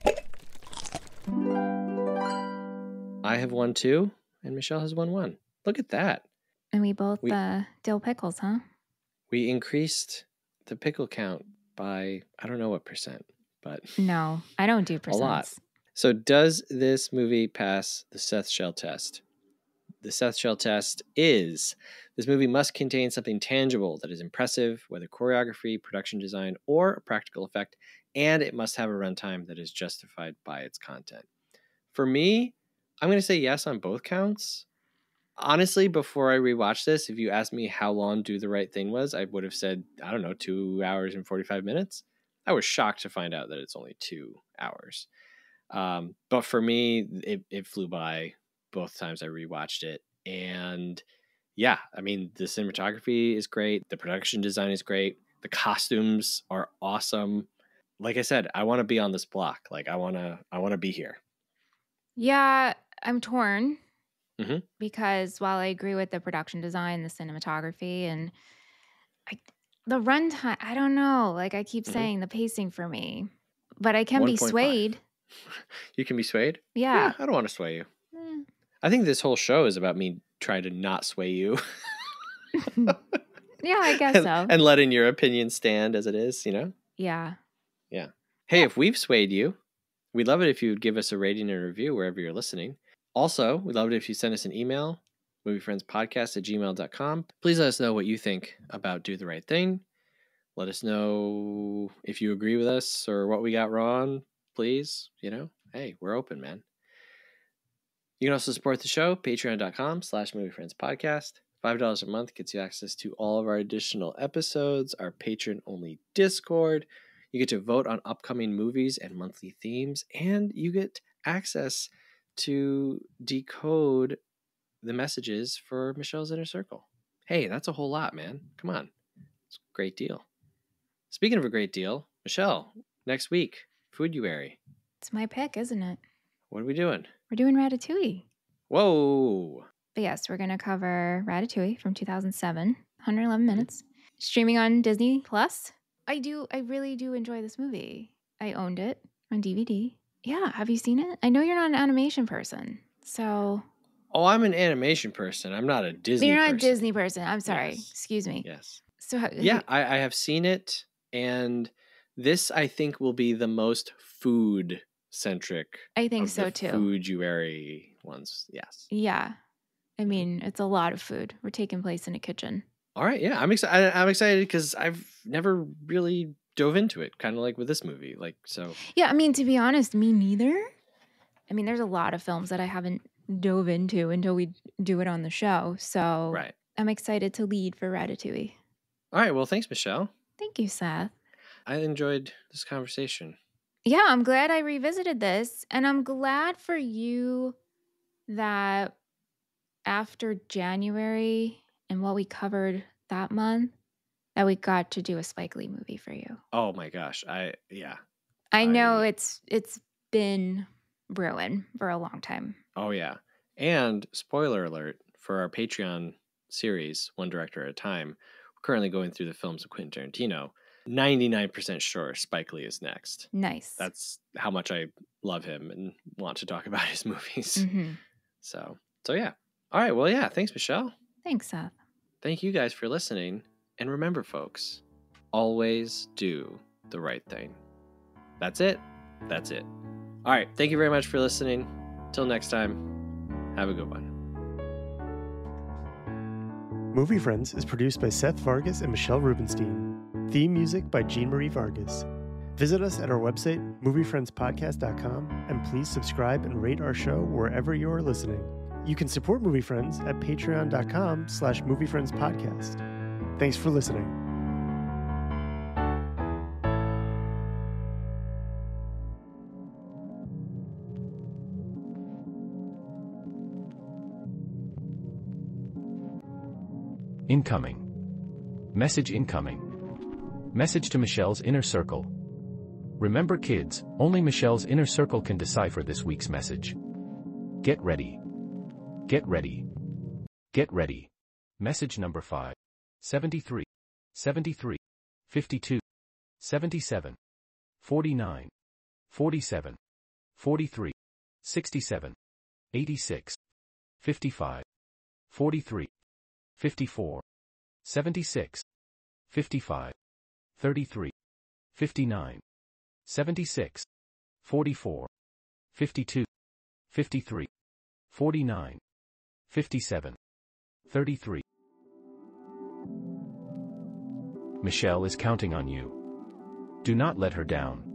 S2: I have won 2, and Michelle has won 1. Look at that.
S3: And we both dill pickles, huh?
S2: We increased the pickle count by, I don't know what percent, but...
S3: No, I don't do percents.
S2: A lot. So does this movie pass the Seth Shell test? The Seth Shell test is, this movie must contain something tangible that is impressive, whether choreography, production design, or a practical effect, and it must have a runtime that is justified by its content. For me, I'm going to say yes on both counts. Honestly, before I rewatched this, if you asked me how long Do the Right Thing was, I would have said, I don't know, 2 hours and 45 minutes. I was shocked to find out that it's only 2 hours. But for me, it flew by both times I rewatched it. And yeah, I mean, the cinematography is great. The production design is great. The costumes are awesome. Like I said, I want to be on this block. Like I want to be here.
S3: Yeah, I'm torn.
S2: Mm-hmm.
S3: Because while I agree with the production design, the cinematography, and the runtime, I don't know. Like I keep saying, the pacing for me. But I can be swayed.
S2: You can be swayed?
S3: Yeah.
S2: I don't want to sway you. I think this whole show is about me trying to not sway you.
S3: Yeah, I guess so.
S2: And letting your opinion stand as it is, you know?
S3: Yeah.
S2: Yeah. Hey, if we've swayed you, we'd love it if you would give us a rating and review wherever you're listening. Also, we'd love it if you send us an email, moviefriendspodcast@gmail.com. Please let us know what you think about Do the Right Thing. Let us know if you agree with us or what we got wrong. Please, hey, we're open, man. You can also support the show, patreon.com/moviefriendspodcast. $5 a month gets you access to all of our additional episodes, our patron-only Discord. You get to vote on upcoming movies and monthly themes, and you get access to decode the messages for Michelle's Inner Circle. Hey, that's a whole lot, man. Come on. It's a great deal. Speaking of a great deal, Michelle, next week, Food-uary.
S3: It's my pick, isn't it?
S2: What are we doing?
S3: We're doing Ratatouille.
S2: Whoa.
S3: But yes, we're going to cover Ratatouille from 2007, 111 minutes, streaming on Disney Plus. I really do enjoy this movie. I owned it on DVD. Yeah, have you seen it? I know you're not an animation person, so...
S2: Oh, I'm an animation person. I'm not a Disney person.
S3: You're not a Disney person. I'm sorry.
S2: Yes.
S3: Excuse me.
S2: Yes.
S3: So
S2: yeah, I have seen it, and this, I think, will be the most food-centric.
S3: I think so, too.
S2: Food-uary ones, yes.
S3: Yeah. I mean, it's a lot of food. We're taking place in a kitchen.
S2: All right, yeah. I'm excited because I've never really dove into it, kind of like with this movie.
S3: Yeah, I mean, to be honest, me neither. I mean, there's a lot of films that I haven't dove into until we do it on the show. So
S2: right.
S3: I'm excited to lead for Ratatouille.
S2: All right. Well, thanks, Michelle.
S3: Thank you, Seth.
S2: I enjoyed this conversation.
S3: Yeah, I'm glad I revisited this. And I'm glad for you that after January and what we covered that month, that we got to do a Spike Lee movie for you.
S2: Oh my gosh. I
S3: know it's been brewing for a long time.
S2: Oh yeah. And spoiler alert for our Patreon series, One Director at a Time, we're currently going through the films of Quentin Tarantino. 99% sure Spike Lee is next.
S3: Nice.
S2: That's how much I love him and want to talk about his movies.
S3: Mm-hmm.
S2: So yeah. All right. Well, yeah. Thanks, Michelle.
S3: Thanks, Seth.
S2: Thank you guys for listening. And remember, folks, always do the right thing. That's it. That's it. All right. Thank you very much for listening. Till next time, have a good one.
S4: Movie Friends is produced by Seth Vargas and Michelle Rubenstein. Theme music by Jean Marie Vargas. Visit us at our website, moviefriendspodcast.com, and please subscribe and rate our show wherever you are listening. You can support Movie Friends at patreon.com/moviefriendspodcast. Thanks for listening.
S5: Incoming. Message incoming. Message to Michelle's inner circle. Remember kids, only Michelle's inner circle can decipher this week's message. Get ready. Get ready. Get ready. Message number 5. 73. 73. 52. 77. 49. 47. 43. 67. 86. 55. 43. 54. 76. 55. 33. 59. 76. 44. 52. 53. 49. 57. 33. Michelle is counting on you. Do not let her down.